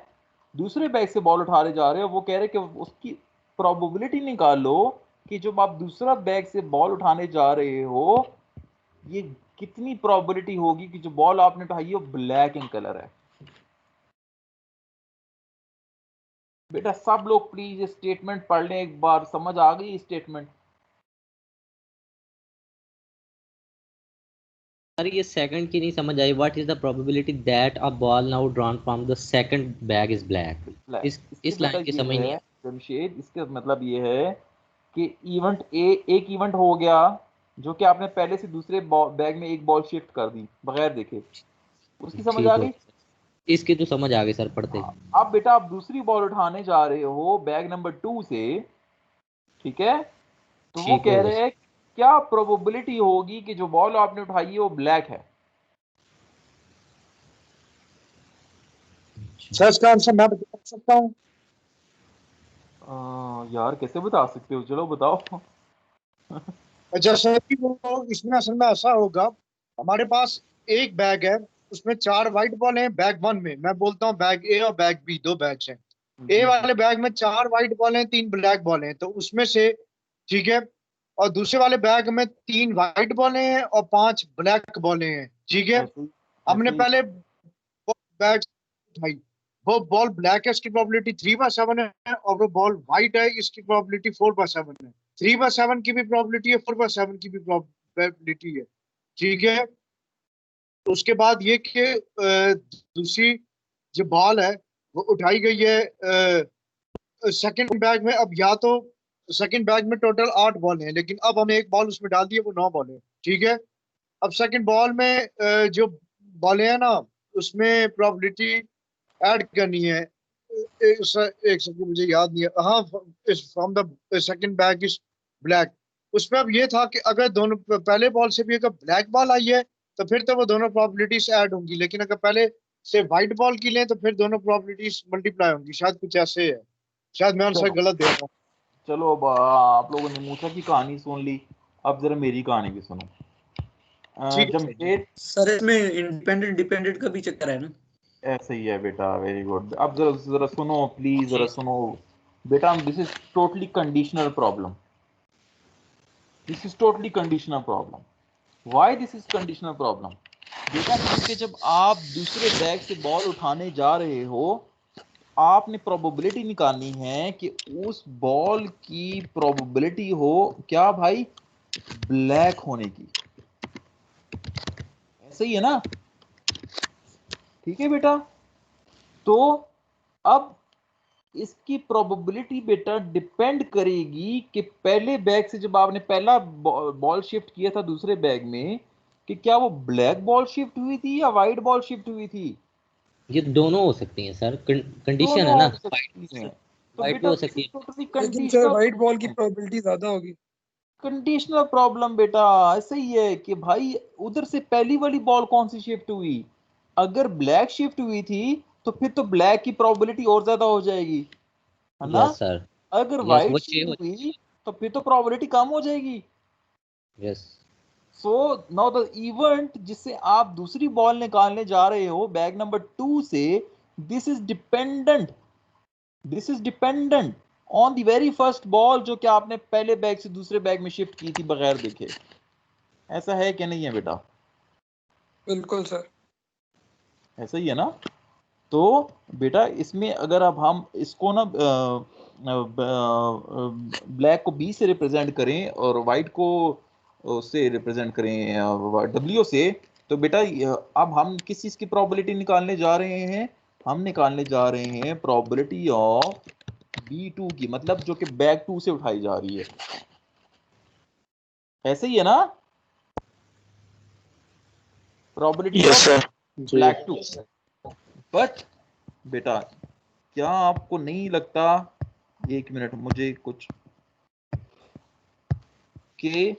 दूसरे बैग से बॉल उठाने जा रहे हो। वो कह रहे कि उसकी प्रोबेबिलिटी निकालो कि जब आप दूसरा बैग से बॉल उठाने जा रहे हो, ये कितनी प्रोबेबिलिटी होगी कि जो बॉल आपने उठाई है वो ब्लैक इन कलर है। बेटा सब लोग प्लीज स्टेटमेंट पढ़ लें एक बार, समझ आ गई स्टेटमेंट? सर ये सेकंड की नहीं समझ आई। What is the probability that a ball now drawn from the second bag is black? इस लाइन की समझ नहीं है जमशेद। इसका मतलब ये है कि इवेंट एक इवेंट हो गया जो कि आपने पहले से दूसरे बैग में एक बॉल शिफ्ट कर दी बगैर देखे, उसकी समझ आ ठीक गई? है, इसकी तो समझ आ गई सर पढ़ते। अब बेटा आप दूसरी बॉल उठाने जा रहे हो बैग नंबर 2 से, ठीक है, तो वो ठीक कह हो रहे हैं क्या प्रोबेबिलिटी होगी कि जो बॉल आपने उठाई है वो ब्लैक है? सर इसका आंसर मैं बता सकता हूँ? यार कैसे बता सकते हो, चलो बताओ। जैसे कि वो इसमें असल में ऐसा होगा, हमारे पास एक बैग है, उसमें 4 व्हाइट बॉल हैं बैग 1 में। मैं बोलता हूँ बैग ए और बैग बी, 2 बैग्स हैं। ए वाले बैग में 4 व्हाइट बॉल हैं, 3 ब्लैक बॉल हैं, तो उसमें से, ठीक है, और दूसरे वाले बैग में 3 व्हाइट बॉल हैं और 5 ब्लैक बॉल हैं, ठीक है। हमने पहले बैग उठाई, वो बॉल ब्लैक है, इसकी प्रोबेबिलिटी 3/7 है, और वो बॉल व्हाइट है, इसकी प्रोबेबिलिटी 4/7 है। 3/7 की भी प्रोबेबिलिटी है, 4/7 की भी प्रोबेबिलिटी है, ठीक है। तो उसके बाद ये कि दूसरी जो बॉल है वो उठाई गई है सेकंड बैग में। अब या तो सेकंड बैग में टोटल 8 बॉल है, लेकिन अब हमने एक बॉल उसमें डाल दी है, वो 9 बॉल है, ठीक है। अब सेकंड बॉल में जो बॉलें हैं ना, उसमें प्रोबेबिलिटी ऐड करनी है। एक सेकंड, मुझे याद नहीं है। हाँ, from the second bag is black. उसमें अब ये था कि अगर दोनों पहले बॉल से भी अगर ब्लैक बॉल आई है तो फिर तो वो दोनों प्रोबेबिलिटीज ऐड होंगी, लेकिन अगर पहले से व्हाइट बॉल की लें तो फिर दोनों प्रोबेबिलिटीज मल्टीप्लाई होंगी। शायद कुछ ऐसे है, शायद मैं आंसर गलत दे रहा हूँ। चलो अब आप लोगों ने मूसा की कहानी सुन ली, अब जरा मेरी कहानी भी सुनो। जमशेद सर इसमें इंडिपेंडेंट डिपेंडेंट का भी चक्कर है ना? ऐसे ही है बेटा, वेरी गुड। अब जरा जरा सुनो प्लीज, जरा सुनो बेटा। This is totally conditional problem, this is totally conditional problem. Why this is conditional problem? बेटा क्योंकि जब आप दूसरे बैग से बॉल उठाने जा रहे हो, आपने प्रोबेबिलिटी निकालनी है कि उस बॉल की प्रोबेबिलिटी हो क्या भाई, ब्लैक होने की। ऐसे ही है ना? ठीक है बेटा। तो अब इसकी प्रोबेबिलिटी बेटा डिपेंड करेगी कि पहले बैग से जब आपने पहला बॉल शिफ्ट किया था दूसरे बैग में, कि क्या वो ब्लैक बॉल शिफ्ट हुई थी या व्हाइट बॉल शिफ्ट हुई थी। ये दोनों हो सकती हैं सर, कंडीशन दोनों है ना, हो सकती हैं। तो व्हाइट भी बेटा हो दिस सकती इज है। टोटली लेकिन सर व्हाइट बॉल की कंडीशनल, प्रोबेबिलिटी ज्यादा होगी। कंडीशनल प्रॉब्लम बेटा। ऐसे ही है कि भाई उधर से पहली वाली बॉल कौन सी शिफ्ट हुई, अगर ब्लैक शिफ्ट हुई थी तो फिर तो ब्लैक की प्रोबेबिलिटी और ज्यादा हो जाएगी, है ना। यस सर, अगर यस वो व्हाइट 6 शिफ्ट हो हुई तो फिर तो प्रोबेबिलिटी कम हो जाएगी। Yes. So now the event जिससे आप दूसरी बॉल निकालने जा रहे हो बैग नंबर 2 से, this is dependent, this is dependent on the very first ball जो कि आपने पहले बैग से दूसरे बैग में शिफ्ट की थी बगैर देखे। ऐसा है कि नहीं है बेटा? बिल्कुल सर। ऐसा ही है ना। तो बेटा इसमें अगर अब हम इसको ना ब्लैक को बी से रिप्रेजेंट करें और वाइट को से रिप्रेजेंट करें डब्ल्यू से, तो बेटा अब हम किस चीज की प्रोबेबिलिटी निकालने जा रहे हैं, हम निकालने जा रहे हैं प्रोबेबिलिटी ऑफ B2 की, मतलब जो कि बैग 2 से उठाई जा रही है। ऐसे ही है ना, प्रोबेबिलिटी ऑफ ब्लैक 2। बट बेटा क्या आपको नहीं लगता, एक मिनट मुझे कुछ, कि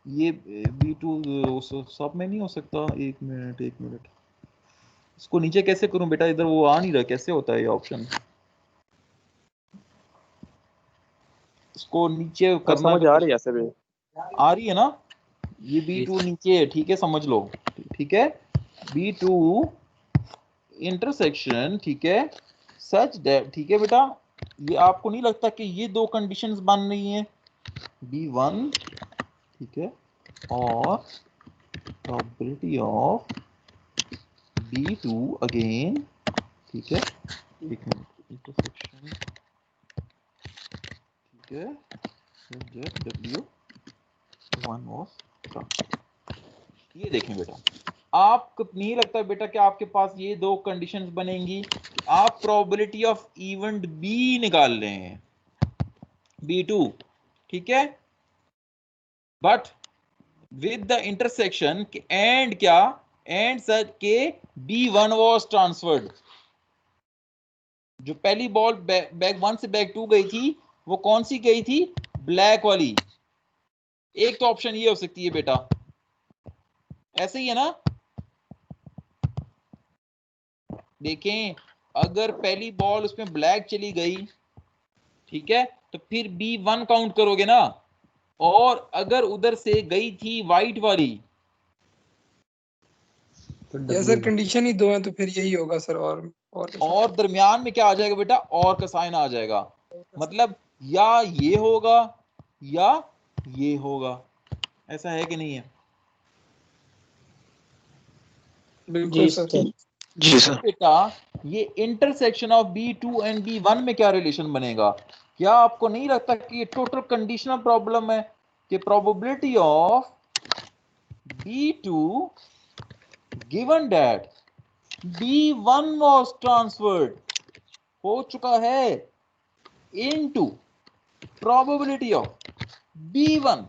ये B2 सब में नहीं हो सकता। एक मिनट एक मिनट, इसको नीचे कैसे करूं बेटा, इधर वो आ नहीं रहा, कैसे होता है ये ऑप्शन, इसको नीचे करना समझ आ रही है ऐसे भी। आ रही है ना? ये B2 नीचे है, ठीक है, समझ लो, ठीक है। B2 इंटरसेक्शन, ठीक है, सच दैट, ठीक है बेटा, ये आपको नहीं लगता कि ये दो कंडीशंस बन रही हैं, B1, ठीक है, और प्रोबेबिलिटी ऑफ B2 अगेन, ठीक है, एक मिनट, इंटरसेक्शन, ठीक है, W1 ऑफ, ये देखें बेटा, आपको नहीं लगता बेटा कि आपके पास ये दो कंडीशंस बनेंगी, आप प्रोबेबिलिटी ऑफ इवेंट बी निकाल रहे हैं, B2, ठीक है, but with the intersection and क्या, एंड सच के B1 वाज ट्रांसफर्ड। जो पहली बॉल बैग 1 से बैग 2 गई थी, वो कौन सी गई थी? ब्लैक वाली। एक तो ऑप्शन ये हो सकती है बेटा, ऐसे ही है ना? देखें, अगर पहली बॉल उसमें ब्लैक चली गई, ठीक है, तो फिर B1 काउंट करोगे ना, और अगर उधर से गई थी व्हाइट वाली, या सर कंडीशन ही दो है तो फिर यही होगा सर, और दरमियान में क्या आ जाएगा बेटा? और का साइन आ जाएगा, मतलब या ये होगा या ये होगा। ऐसा है कि नहीं है? बिल्कुल सर। जी सर। बेटा ये intersection of B2 and B1 में क्या रिलेशन बनेगा? क्या आपको नहीं लगता कि ये टोटल कंडीशनल प्रॉब्लम है कि probability of B2 given that B1 was transferred हो चुका है इनटू प्रोबेबिलिटी ऑफ B1।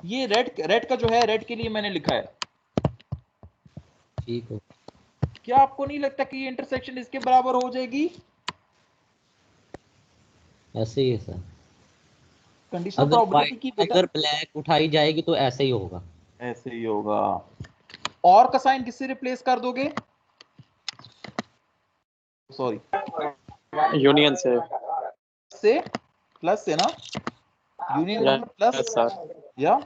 ये रेड का जो है, रेड के लिए मैंने लिखा है, ठीक हो। क्या आपको नहीं लगता कि ये इंटरसेक्शन इसके बराबर हो जाएगी? ऐसे ही है सर। कंडीशनल प्रोबेबिलिटी की बेटा, अगर ब्लैक उठाई जाएगी तो ऐसे ही होगा। ऐसे ही होगा। और का साइन किससे रिप्लेस कर दोगे? सॉरी, यूनियन से प्लस से ना, यूनियन का मतलब प्लस सर। या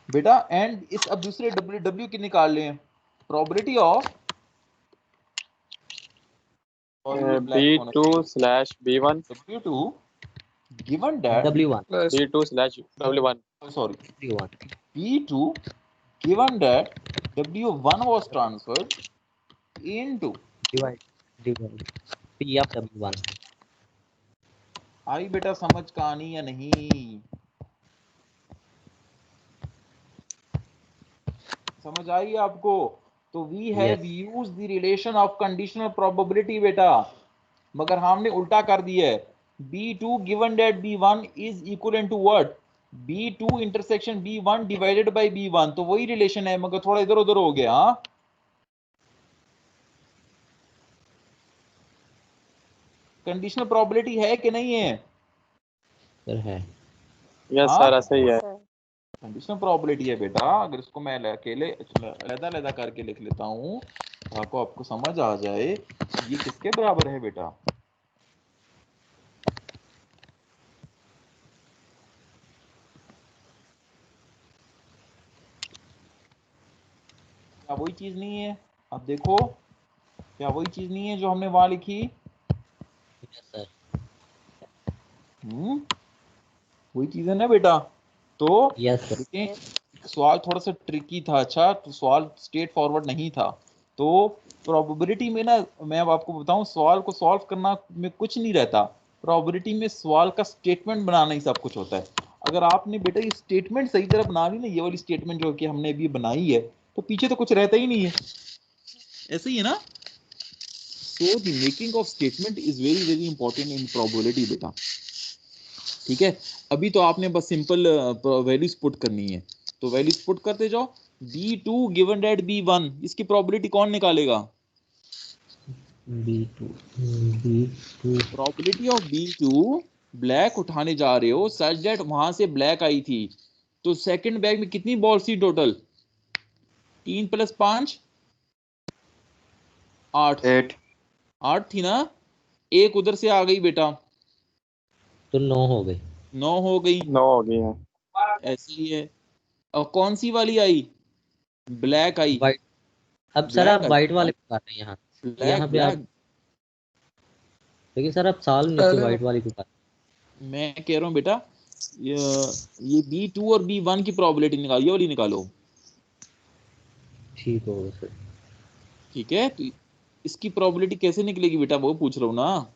बेटा, एंड इस अब दूसरे W की निकाल लें, probability of B2/B1 W2 given that W1 B2/W1 sorry W1 B2 given that W1 was transferred into divide P of W1। आई बेटा समझ कहानी या नहीं? समझ आई आपको? तो we have use the relation of conditional probability बेटा, मगर हमने उल्टा कर दिया है। B2 given that B1 is equivalent to what? B2 intersection B1 divided by B1, तो वही रिलेशन है मगर थोड़ा इधर उधर हो गया। हाँ, कंडीशनल प्रोबेबिलिटी है कि नहीं है? सर है। यस सर, ऐसा ही है। कंडीशनल प्रोबेबिलिटी है बेटा। अगर इसको मैं अकेले अलग-अलग करके लिख लेता हूँ आपको समझ आ जाए ये किसके बराबर है बेटा। क्या वही चीज नहीं है? अब देखो, क्या वही चीज नहीं है जो हमने वहां लिखी? सर वही चीज है ना बेटा। तो देखिए सवाल थोड़ा सा ट्रिकी था। अच्छा, तो सवाल स्ट्रेट फॉरवर्ड नहीं था। तो प्रोबेबिलिटी में ना, मैं अब आपको बताऊं, सवाल को सॉल्व करना में कुछ नहीं रहता। प्रोबेबिलिटी में सवाल का स्टेटमेंट बनाना ही सब कुछ होता है। अगर आपने बेटा ये स्टेटमेंट सही तरह बना ली ना, ये वाली स्टेटमेंट जो कि हमने अभी बनाई है, तो पीछे तो कुछ रहता ही नहीं है। ऐसे ही है ना? So the making of statement is very very important in probability बेटा। ठीक है, अभी तो आपने बस सिंपल वैल्यूज पुट करनी है, तो वैल्यूज पुट करते जाओ। B2 गिवन दैट B1, इसकी प्रोबेबिलिटी कौन निकालेगा? B2 probability of B2, black उठाने जा रहे हो सच दैट वहां से ब्लैक आई थी, तो सेकंड बैग में कितनी बॉल थी टोटल? 3 + 5 8 थी ना? एक उधर से आ गई बेटा, तो 9 हो गई। 9 हो गई, 9 हो गई है। ऐसे ही है। और कौन सी वाली आई? ब्लैक आई। वाइट। अब सर ब्लैक आप आई, वाइट वाले पे कर रहे हैं यहाँ ब्लैक पे आप, ब्लैक। लेकिन सर आप साल नीचे पहले वाइट वाली पे कर। मैं कह रहा हूँ बेटा, ये B2 और B1 की प्रोबेबिलिटी निकालो, ये वाली निकालो। ठीक होगा सर। ठीक है, तो इसकी प्रोबेबिलिटी कैसे निकलेगी बेटा, वो पूछ रहा हूँ ना।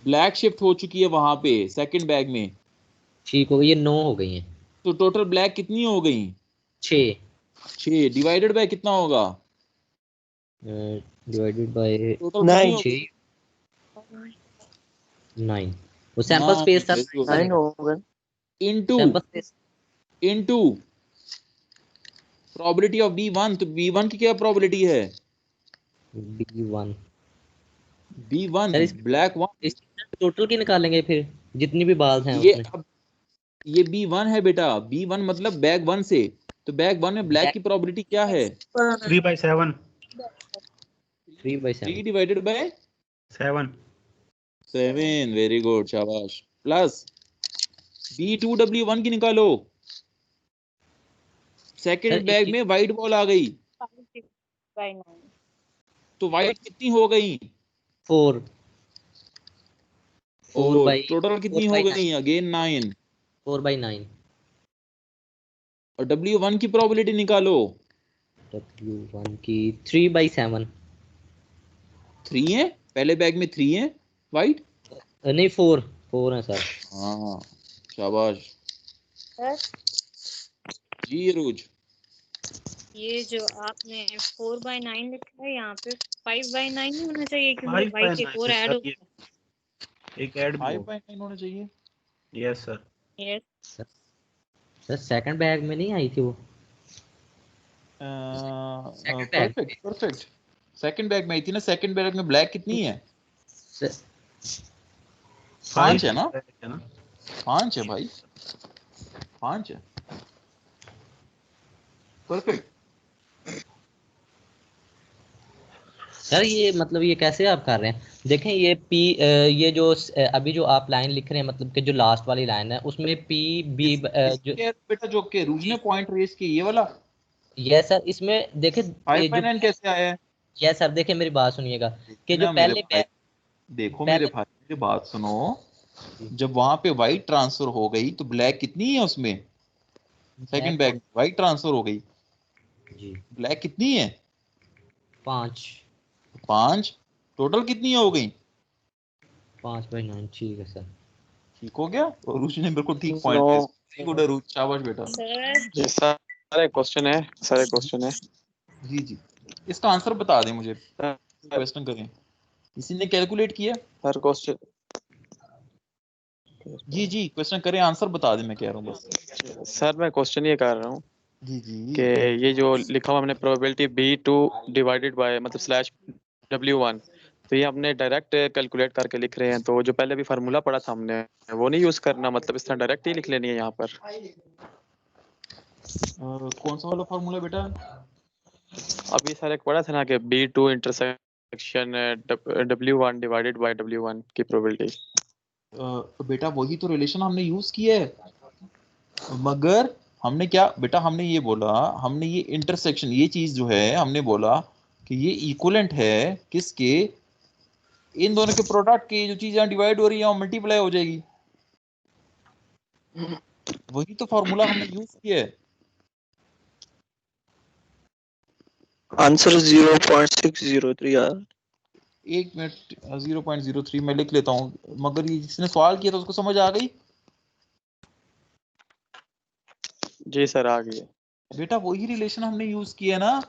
ब्लैक शिफ्ट हो चुकी है वहां पे सेकंड बैग में, ठीक होगा, ये 9 हो गई हैं। तो टोटल ब्लैक कितनी हो गई? 6 डिवाइडेड बाय कितना होगा? डिवाइडेड बाय टोटल कितनी 9 हो गई? 9। वो सैंपल स्पेस था, 9 होगा। Into sample space into probability of B1, तो B1 की क्या प्रोबेबिलिटी है? B1। B1 sir black 1। इस टोटल की निकालेंगे फिर जितनी भी बाल्स हैं ये उसमें। अब ये B1 है बेटा, B1 मतलब बैग 1 से, तो बैग 1 में ब्लैक की प्रोबेबिलिटी क्या है? 3/7 3 डिवाइडेड बाय 7 7। वेरी गुड, शाबाश। प्लस B2W1 की निकालो। सर सेकंड बैग में व्हाइट बॉल आ गई, तो व्हाइट कितनी हो गई? 4 और टोटल कितनी हो गई? अगेन 9। 4/9। और W1 की प्रोबेबिलिटी निकालो। W1 की 3/7। 3 है, पहले बैग में 3 है व्हाइट। नहीं 4 है सर। हाँ, शाबाश जी अरूज। ये जो आपने 4/9 लिखा है यहाँ पे 5/9 नहीं होना चाहिए क्योंकि वाइट एक और ऐड होगा। एक ऐड भी 5/9 होना चाहिए। Yes sir. Yes sir second bag में नहीं आई थी वो। Second bag। Perfect. Second bag में आई थी ना। सेकंड बैग में ब्लैक कितनी है? 5 है ना? 5 है भाई, 5 है। परफेक्ट। सर ये मतलब ये कैसे आप कर रहे हैं? देखें ये ये जो अभी जो आप लाइन लिख रहे हैं, मतलब कि जो लास्ट वाली लाइन है उसमें PB जो बेटा जो के रूज ने पॉइंट रेस की, ये वाला ये सर इसमें देखें 5/9 कैसे आया है? ये सर देखें मेरी बात सुनिएगा कि जो ना मेरे पहले भाई, देखो मेरे भाई मेरी बात सुनो। जब वहां पे व्हाइट ट्रांसफर हो गई तो ब्लैक कितनी है उसमें? सेकंड बैग व्हाइट ट्रांसफर हो गई, जी ब्लैक कितनी है? 5 टोटल कितनी हो गई? 5/9। ठीक है सर। ठीक हो गया। और रूज ने बिल्कुल ठीक पॉइंट रेस। गुड रूज, शाबाश बेटा। ये सारे क्वेश्चन है, सारे क्वेश्चन है। जी जी, इसका आंसर बता दें मुझे, क्वेश्चन करें। किसी ने कैलकुलेट किया? हर क्वेश्चन जी क्वेश्चन करें, आंसर बता दें, मैं कह रहा हूँ बस। सर मैं क्वेश्चन ये कर रहा हूँ जी कि ये जो लिखा हुआ हमने प्रोबेबिलिटी B2 डिवाइडेड बाय मतलब स्लैश W1, तो ये हमने डायरेक्ट कैलकुलेट करके लिख रहे हैं, तो जो पहले भी फार्मूला पढ़ा था हमने वो नहीं यूज करना, मतलब इस तरह डायरेक्ट ही लिख लेनी है यहाँ पर। कौन सा वाला फार्मूला बेटा? अभी सर एक पढ़ा था ना कि B2 intersection W1 divided by W1 की प्रोबेबिलिटी। बेटा वही तो रिलेशन हमने यूज किया है, मगर हमने क्या बेटा, हमने ये बोला, हमने ये इंटरसेक्शन, ये चीज जो है हमने बोला कि ये इक्विवेलेंट है किसके? इन दोनों के प्रोडक्ट की। जो चीज यहाँ डिवाइड हो रही है और मल्टीप्लाई हो जाएगी। वही तो फॉर्मूला हमने यूज किया है। आंसर 0.603 यार। एक मिनट, 0.03 मैं लिख लेता हूँ, मगर ये जिसने सवाल किया था उसको समझ आ गई? जी सर आ गई है। बेटा वही रिलेशन हमने यूज किया ना।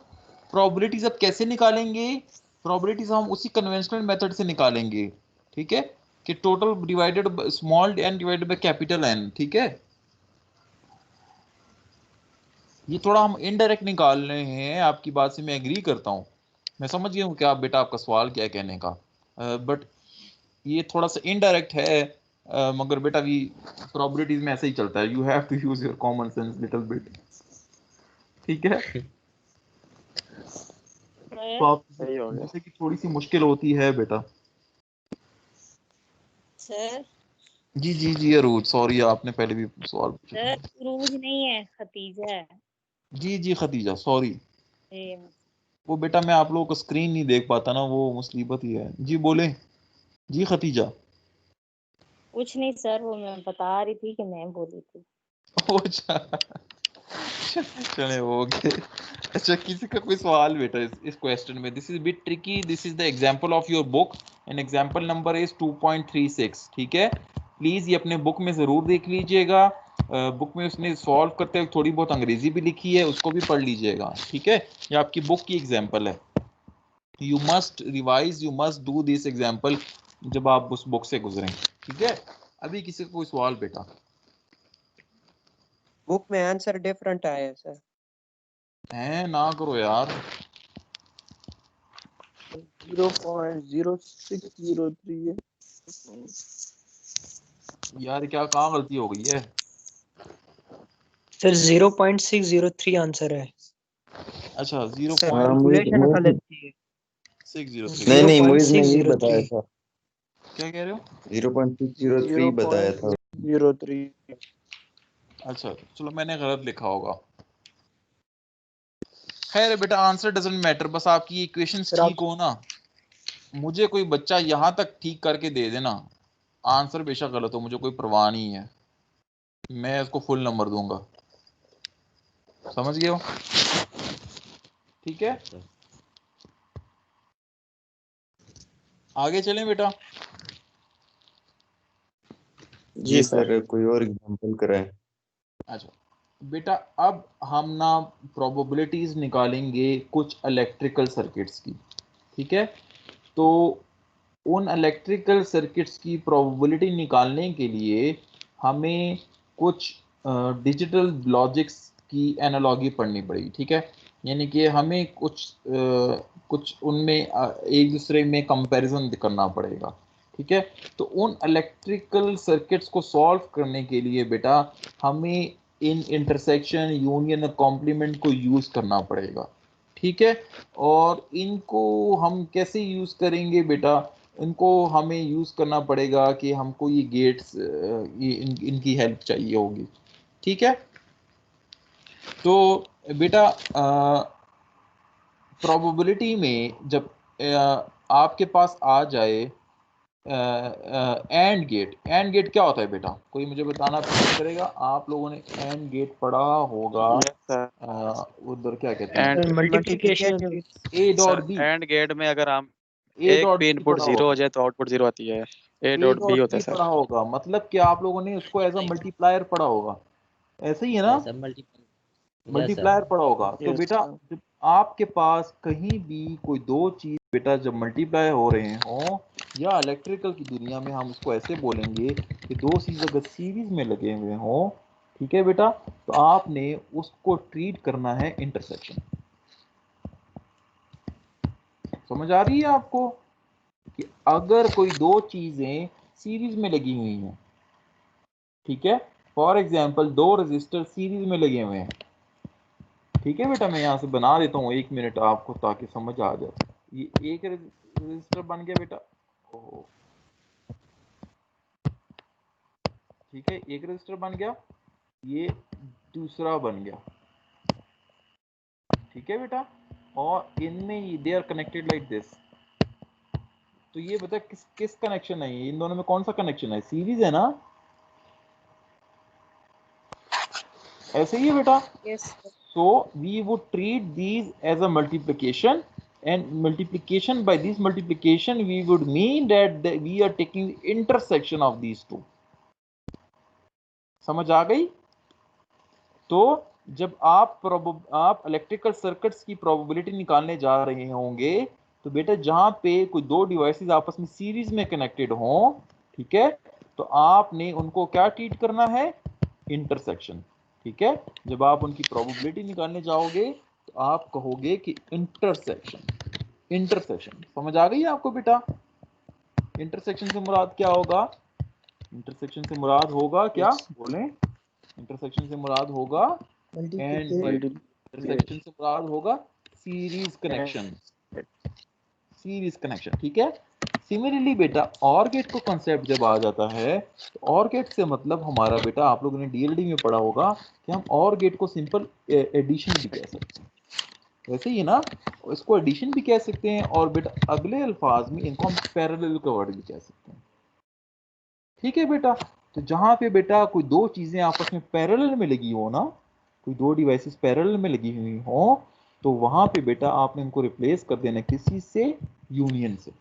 प्रोबेबिलिटीज अब कैसे निकालेंगे? प्रोबेबिलिटीज हम उसी कन्वेंशनल मेथड से निकालेंगे, ठीक है, कि total divided small n divided by capital N, ठीक है। ये थोड़ा हम इनडायरेक्ट निकाल रहे हैं, आपकी बात से मैं एग्री करता हूँ। मैं समझ गया हूँ कि आप बेटा आपका सवाल क्या है कहने का, बट ये थोड़ा सा इनडायरेक्ट है। मगर बेटा भी प्रोबेबिलिटीज में ऐसे ही चलता है, you have to use your common sense little bit, ठीक है। तो आप सही हो गया। जैसे कि थोड़ी सी मुश्किल होती है बेटा। सर जी जी जी अरूज, सॉरी आपने पहले भी सवाल पूछा था। सर अरूज नहीं है, खतीजा है। जी जी खतीजा, सॉरी ये वो बेटा मैं आप लोगों को स्क्रीन नहीं देख पाता ना, वो मुसीबत ही है। जी बोले जी खतीजा। कुछ नहीं सर, वो मैं बता रही थी कि मैं बोली थी। अच्छा चले हो गए। अच्छा किसी का कोई सवाल बेटा इस क्वेश्चन में? This is bit tricky, this is the example of your book and example number is 2.36। ठीक है, प्लीज ये अपने बुक में जरूर देख लीजिएगा। बुक में उसने सॉल्व करते हुए थोड़ी बहुत अंग्रेजी भी लिखी है, उसको भी पढ़ लीजिएगा। ठीक है, ये आपकी बुक की एग्जाम्पल है। You must revise, you must do this example जब आप उस बुक से गुजरें। ठीक है, अभी किसी का कोई सवाल बेटा? बुक में आंसर डिफरेंट आया है सर। है ना करो यार। 0.0603 है यार क्या कहाँ गलती हो गई है? सर 0.603 आंसर है। अच्छा सर कैलकुलेशन गलत की है। 0.603। नहीं नहीं मुझे ने यही बताया था, क्या कह रहे हो? 0.603 बताया था। 0.03। अच्छा चलो मैंने गलत लिखा होगा। खैर बेटा आंसर डजंट मैटर, बस आपकी इक्वेशंस ठीक हो ना। मुझे कोई बच्चा यहाँ तक ठीक करके दे देना, आंसर बेशक गलत हो, मुझे कोई परवाह नहीं है, मैं उसको फुल नंबर दूंगा। समझ गए हो? ठीक है, आगे चलें बेटा। जी सर कोई और एग्जांपल कराएं। अच्छा बेटा अब हम ना प्रोबेबिलिटीज निकालेंगे कुछ इलेक्ट्रिकल सर्किट्स की। ठीक है, तो उन इलेक्ट्रिकल सर्किट्स की प्रोबेबिलिटी निकालने के लिए हमें कुछ डिजिटल लॉजिक्स की एनालॉजी पढ़नी पड़ेगी। ठीक है, यानी कि हमें कुछ उनमें एक दूसरे में कंपैरिजन करना पड़ेगा। ठीक है, तो उन इलेक्ट्रिकल सर्किट्स को सॉल्व करने के लिए बेटा हमें इन इंटरसेक्शन, यूनियन और कॉम्प्लीमेंट को यूज़ करना पड़ेगा। ठीक है, और इनको हम कैसे यूज़ करेंगे बेटा? इनको हमें यूज़ करना पड़ेगा कि हमको ये गेट्स इनकी हेल्प चाहिए होगी। ठीक है, तो बेटा प्रोबेबिलिटी में जब आपके पास आ जाए एंड गेट, एंड गेट क्या होता है बेटा? कोई मुझे बताना पसंद करेगा? आप लोगों ने एंड गेट पढ़ा होगा। उधर क्या कहते हैं? Multiplication. A dot B. And gate में अगर हम ए एक डॉट भी बी इनपुट पढ़ा 0 होगा। हो जाए तो आउटपुट 0 आती है। ए ए डॉट बी डॉट होता बी है सर। पढ़ा होगा, मतलब कि आप लोगों ने उसको एज अ मल्टीप्लायर पढ़ा होगा, ऐसे ही है ना? सर मल्टीप्लायर पढ़ा होगा। तो Yes, बेटा sir. जब आपके पास कहीं भी कोई दो चीज बेटा जब मल्टीप्लाई हो रहे हों, या इलेक्ट्रिकल की दुनिया में हम उसको ऐसे बोलेंगे कि दो चीज अगर सीरीज में लगे हुए हों, ठीक है बेटा, तो आपने उसको ट्रीट करना है इंटरसेक्शन। समझ आ रही है आपको कि अगर कोई दो चीजें सीरीज में लगी हुई हैं, ठीक है, फॉर एग्जांपल दो रजिस्टर सीरीज में लगे हुए हैं। ठीक है बेटा, मैं यहाँ से बना देता हूँ 1 मिनट आपको ताकि समझ आ जाए। ये एक रजिस्टर बन गया बेटा, ओहो ठीक है, एक रजिस्टर बन गया, ये दूसरा बन गया। ठीक है बेटा, और इनमें they are connected like this. तो ये बता किस किस कनेक्शन है? इन दोनों में कौन सा कनेक्शन है? सीरीज है ना, ऐसे ही है बेटा। Yes So we would treat these as a multiplication, and multiplication, by this multiplication we would mean that we are taking the intersection of these two. समझ आ गई? तो जब आप इलेक्ट्रिकल सर्किट्स की प्रोबेबिलिटी निकालने जा रहे होंगे, तो बेटा जहां पे कोई दो डिवाइसेस आपस में सीरीज में कनेक्टेड हों, ठीक है, तो आपने उनको क्या ट्रीट करना है? इंटरसेक्शन। ठीक है, जब आप उनकी प्रोबेबिलिटी निकालने जाओगे तो आप कहोगे कि इंटरसेक्शन। इंटरसेक्शन समझ आ गई आपको बेटा? इंटरसेक्शन से मुराद क्या होगा? इंटरसेक्शन से मुराद होगा क्या? बोलें। इंटरसेक्शन से मुराद होगा एंड गेट। इंटरसेक्शन से मुराद होगा सीरीज कनेक्शन। सीरीज कनेक्शन, ठीक है, सिमिलरली बेटा और गेट को कॉन्सेप्ट जब आ जाता है तो और गेट से मतलब हमारा बेटा आप लोगों ने डीएलडी में पढ़ा होगा कि हम और गेट को सिंपल एडिशन भी कह सकते हैं, वैसे ही ना, इसको एडिशन भी कह सकते हैं और बेटा अगले अल्फाज में इनको हम पैरेलल का वर्ड भी कह सकते हैं। ठीक है बेटा, तो जहां पे बेटा कोई दो चीजें आपस में पैरेलल में लगी हो ना, कोई दो डिवाइसेस पैरेलल में लगी हुई हो, तो वहां पे बेटा आपने इनको रिप्लेस कर देना किसी से, यूनियन से।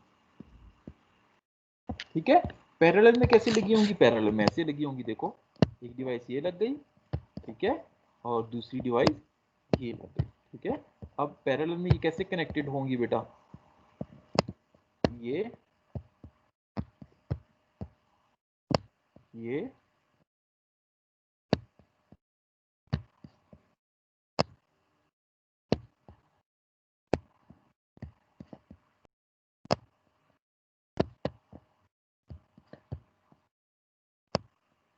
ठीक है, पैरेलल में कैसे लगी होंगी, पैरेलल में ऐसे लगी होंगी, देखो एक डिवाइस ये लग गई, ठीक है, और दूसरी डिवाइस ये लग गई। ठीक है, अब पैरेलल में ये कैसे कनेक्टेड होंगी बेटा, ये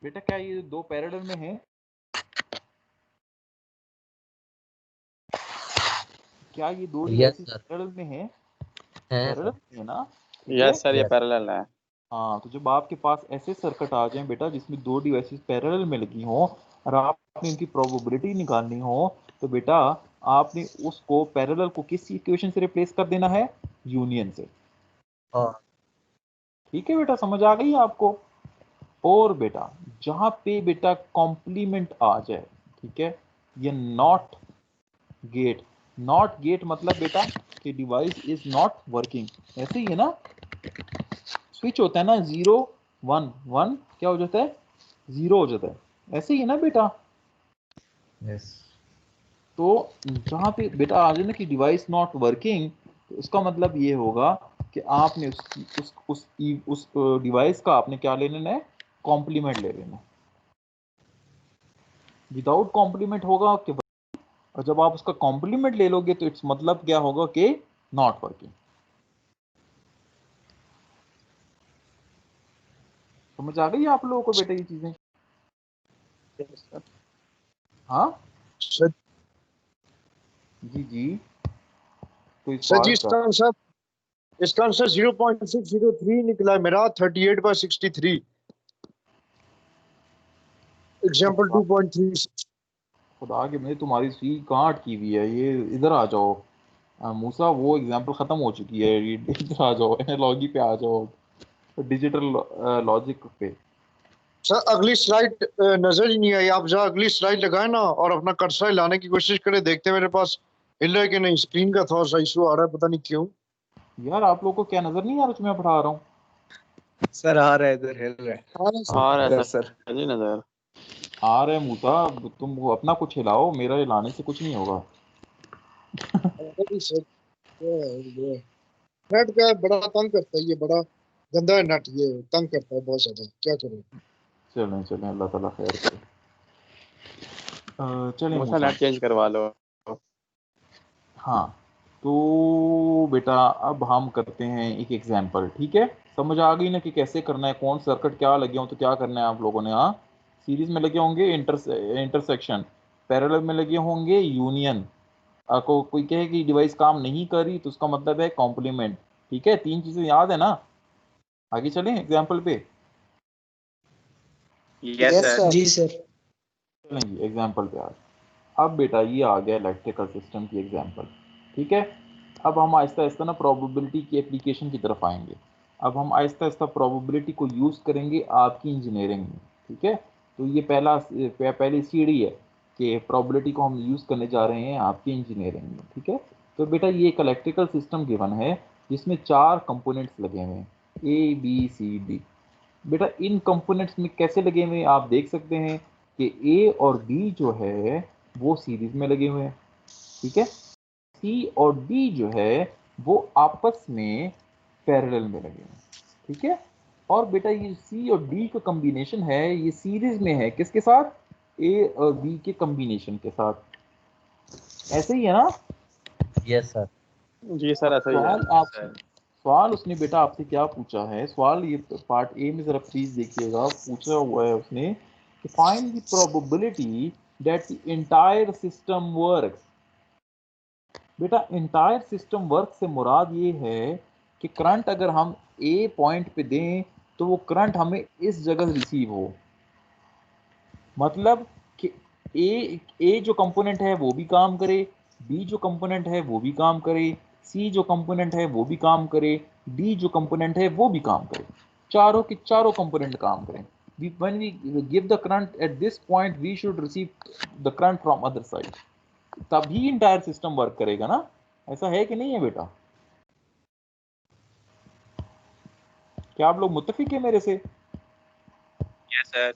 बेटा क्या ये दो पैरेलल में है, क्या ये दो डिवाइसेस पैरेलल में है, पैरेलल है ना? यस सर, ये पैरेलल है। हाँ, तो जब आपके पास ऐसे सर्किट आ जाए बेटा जिसमें दो डिवाइसेस पैरेलल में लगी हो और आपने इनकी प्रोबेबिलिटी निकालनी हो, तो बेटा आपने उसको पैरेलल को किस इक्वेशन से रिप्लेस कर देना है, यूनियन से। ठीक है बेटा, समझ आ गई आपको? और बेटा जहां पे बेटा कॉम्प्लीमेंट आ जाए, ठीक है, ये नॉट गेट, नॉट गेट मतलब बेटा कि डिवाइस इज नॉट वर्किंग, ऐसे ही है ना, स्विच होता है ना 0 1 1 क्या हो जाता है, 0 हो जाता है, ऐसे ही है ना बेटा? यस। तो जहां पे बेटा आ जाए ना कि डिवाइस नॉट वर्किंग, तो इसका मतलब ये होगा कि आपने उस डिवाइस का आपने क्या ले लेना है, कॉम्प्लीमेंट ले लेना है। विदाउट कॉम्प्लीमेंट होगा कि, और जब आप उसका कॉम्प्लीमेंट ले लोगे तो इट्स मतलब क्या होगा कि नॉट वर्किंग। समझ आ गई आप लोगों को बेटा ये चीजें? हाँ जी जी, कोई सर जी सवाल? इसका आंसर 0.603 निकला है मेरा, 38/63। एग्जांपल 2.3। खुदा के मेरे तुम्हारी सुई कहाँ अटकी हुई है, ये इधर आ जाओ मूसा, वो एग्जांपल खत्म हो चुकी है, इधर आ जाओ, एनालॉजी पे आ जाओ, डिजिटल लॉजिक पे। सर अगली स्लाइड नजर ही नहीं आई, आप जरा अगली स्लाइड लगाए ना और अपना कर्सर हिलाने की कोशिश करें, देखते मेरे पास हिल रहा है कि नहीं। स्क्रीन का थोड़ा सा इशू आ रहा है, पता नहीं क्यों। यार आप लोगों को क्या नजर नहीं आ रहा जो मैं पढ़ा रहा हूँ? सर आ रहा है, इधर हिल रहा है। आ रहा है सर जी नजर आ रहे मूसा, तुम वो अपना कुछ हिलाओ, मेरा हिलाने से कुछ नहीं होगा। नेट का बड़ा तंग करता है, ये बड़ा गंदा है नेट, ये तंग करता है बहुत ज्यादा, क्या करें। चलें चलें, अल्लाह ताला खैर करे। चलें मूसा, मूसा, नेट चेंज करवा लो। हाँ तो बेटा अब हम करते हैं एक एग्जांपल, ठीक है? समझ आ गई ना कि कैसे करना है, कौन सर्किट क्या लगे हो तो क्या करना है आप लोगों ने। हाँ, सीरीज में लगे होंगे इंटरसेक्शन, पैरेलल में लगे होंगे यूनियन, आपको कोई कहे कि डिवाइस काम नहीं कर रही तो उसका मतलब है कॉम्प्लीमेंट। ठीक है, तीन चीजें याद है ना? आगे चलें एग्जांपल पे। Yes sir. जी सर। चलेंगे एग्जांपल पे आज। अब बेटा ये आ गया इलेक्ट्रिकल सिस्टम की एग्जांपल, ठीक है? अब हम आहिस्ता आहिस्ता ना प्रोबेबिलिटी की एप्लीकेशन की तरफ आएंगे। अब हम आहिस्ता आहिस्ता प्रोबेबिलिटी को यूज़ करेंगे आपकी इंजीनियरिंग में, ठीक है? तो ये पहली सीढ़ी है कि प्रोबेबिलिटी को हम यूज़ करने जा रहे हैं आपकी इंजीनियरिंग में, ठीक है? तो बेटा ये एक इलेक्ट्रिकल सिस्टम गिवन है जिसमें 4 कंपोनेंट्स लगे हुए हैं, ए बी सी डी। बेटा इन कंपोनेंट्स में कैसे लगे हुए हैं आप देख सकते हैं कि ए और बी जो है वो सीरीज में लगे हुए हैं, ठीक है? सी और डी जो है वो आपस में पैरेलल में लगे हुए हैं, ठीक है? और बेटा ये सी और डी का कॉम्बिनेशन है, ये सीरीज में है किसके साथ, ए और बी के कॉम्बिनेशन के साथ, ऐसे ही है ना? Yes sir. जी सर, ऐसा ही है। सवाल उसने बेटा आपसे क्या पूछा है, सवाल ये पार्ट ए में जरा प्लीज देखिएगा, पूछा हुआ है उसने कि find the probability that the entire system works. बेटा एंटायर सिस्टम वर्क से मुराद ये है कि करंट अगर हम ए पॉइंट पे दें तो वो करंट हमें इस जगह रिसीव हो, मतलब कि ए जो कंपोनेंट है वो भी काम करे, बी जो कंपोनेंट है वो भी काम करे, सी जो कंपोनेंट है वो भी काम करे, डी जो कंपोनेंट है वो भी काम करे, चारों के चारों कंपोनेंट काम करें। When we give the current at this point, we should receive the current from other side, तभी इंटायर सिस्टम वर्क करेगा ना। ऐसा है कि नहीं है बेटा? क्या आप लोग मुत्तफिक है मेरे से? Yes sir.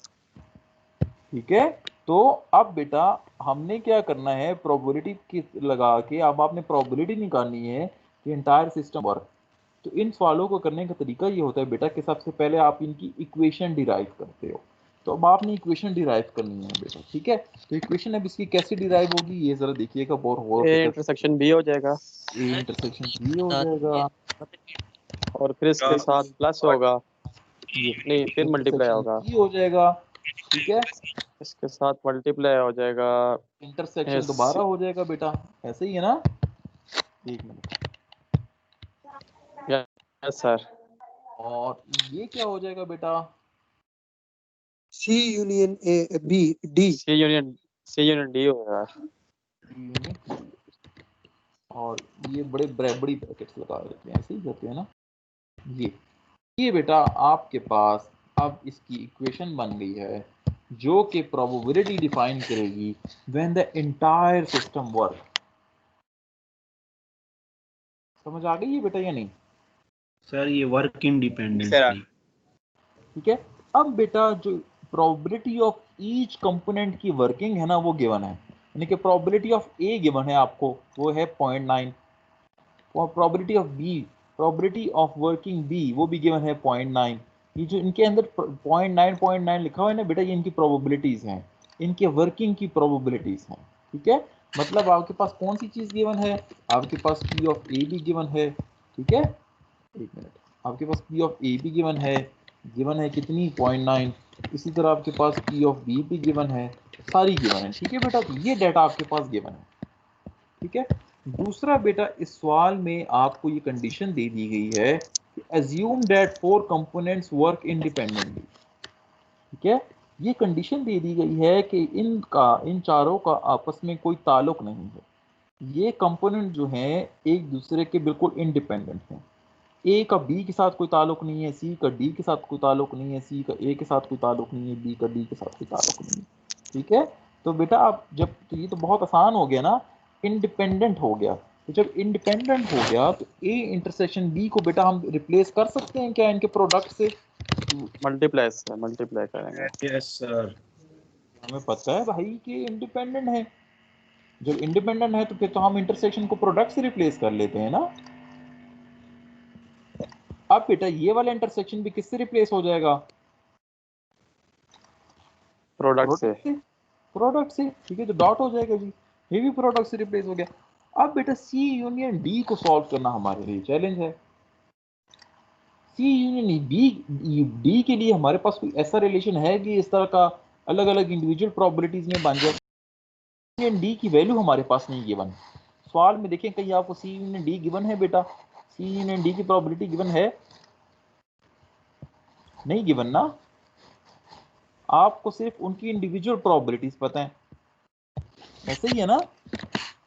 ठीक है, तो अब बेटा हमने क्या करना है, प्रोबेबिलिटी की लगा के अब आपने प्रोबेबिलिटी निकालनी है कि इंटायर सिस्टम वर्क। तो इन सवालों को करने का तरीका ये होता है बेटा कि सबसे पहले आप इनकी इक्वेशन डिराइव करते हो। तो अब आपने इक्वेशन डिराइव करनी है बेटा, ठीक है। तो इक्वेशन अब इसकी कैसे डिराइव होगी ये जरा देखिएगा, बहुत ए इंटरसेक्शन बी हो जाएगा, ए इंटरसेक्शन बी हो जाएगा, और फिर इसके साथ प्लस होगा, नहीं फिर मल्टीप्लाई होगा, बी हो जाएगा, ठीक है। इसके साथ मल्टीप्लाई हो जाएगा, इंटरसेक्शन दोबारा हो जाएगा बेटा, ऐसे ही है ना? एक मिनट, यस सर। और ये क्या हो जाएगा बेटा? C union A B D, C union D होगा, और ये बड़ी ब्रैकेट्स लगा देते हैं, ऐसे ही करते हैं ना। ये बेटा आपके पास अब इसकी इक्वेशन बन गई है जो कि प्रोबेबिलिटी डिफाइन करेगी when the entire system work. समझ आ गई है बेटा या नहीं? सर ये वर्क इंडिपेंडेंट, ठीक है। अब बेटा जो प्रोबेबिलिटी ऑफ ईच कंपोनेंट की वर्किंग है ना वो गिवन है, यानी कि प्रोबेबिलिटी ऑफ ए गिवन है आपको, वो है 0.9, और probability of B, probability of working B वो भी गिवन है 0.9। ये जो इनके अंदर 0.9 लिखा हुआ है ना बेटा, ये इनकी प्रोबेबिलिटीज हैं, इनके वर्किंग की प्रोबेबिलिटीज हैं, ठीक है। मतलब आपके पास कौन सी चीज गिवन है, आपके पास पी ऑफ ए भी गिवन है, ठीक है। एक मिनट, आपके पास पी ऑफ ए भी गिवन है कितनी 0.9, इसी तरह आपके पास पी ऑफ बी भी गिवन है, सारी गिवन है, ठीक है बेटा। तो ये डाटा आपके पास गिवन है, ठीक है। दूसरा बेटा इस सवाल में आपको ये कंडीशन दे दी गई है कि assume that 4 components work independently, ठीक है। ये कंडीशन दे दी गई है कि इन चारों का आपस में कोई ताल्लुक नहीं है, ये कंपोनेंट जो हैं एक दूसरे के बिल्कुल इंडिपेंडेंट हैं। ए का बी के साथ कोई ताल्लुक नहीं है, सी का डी के साथ कोई ताल्लुक नहीं है, सी का ए के साथ कोई ताल्लुक नहीं है, बी का डी के साथ कोई ताल्लुक नहीं है, ठीक है। तो बेटा आप जब, तो ये तो बहुत आसान हो गया ना, इंडिपेंडेंट हो गया। तो जब इंडिपेंडेंट हो गया तो ए इंटरसेक्शन बी को बेटा हम रिप्लेस कर सकते हैं क्या इनके प्रोडक्ट से? मल्टीप्लाई करेंगे। यस सर, हमें पता है भाई कि इंडिपेंडेंट है, जब इंडिपेंडेंट है तो फिर तो हम इंटरसेक्शन को प्रोडक्ट से रिप्लेस कर लेते हैं ना। अब बेटा ये वाला इंटरसेक्शन भी किससे रिप्लेस हो जाएगा? प्रोडक्ट से, ठीक है। तो डॉट हो जाएगा जी, ये भी प्रोडक्ट से रिप्लेस हो गया। अब बेटा सी यूनियन डी को सॉल्व करना हमारे लिए चैलेंज है। सी यूनियन डी के लिए हमारे पास कोई ऐसा रिलेशन है कि इस तरह का अलग अलग इंडिविजुअल प्रोबेबिलिटीज में बन जाए? यूनियन डी की वैल्यू हमारे पास नहीं गिवन। सवाल में देखें कहीं आपको सी यूनियन डी गिवन है बेटा? सी यूनियन डी की प्रोबेबिलिटी गिवन है? नहीं गिवन ना, आपको सिर्फ उनकी इंडिविजुअल प्रोबेबिलिटीज पता है, ऐसे ही है ना।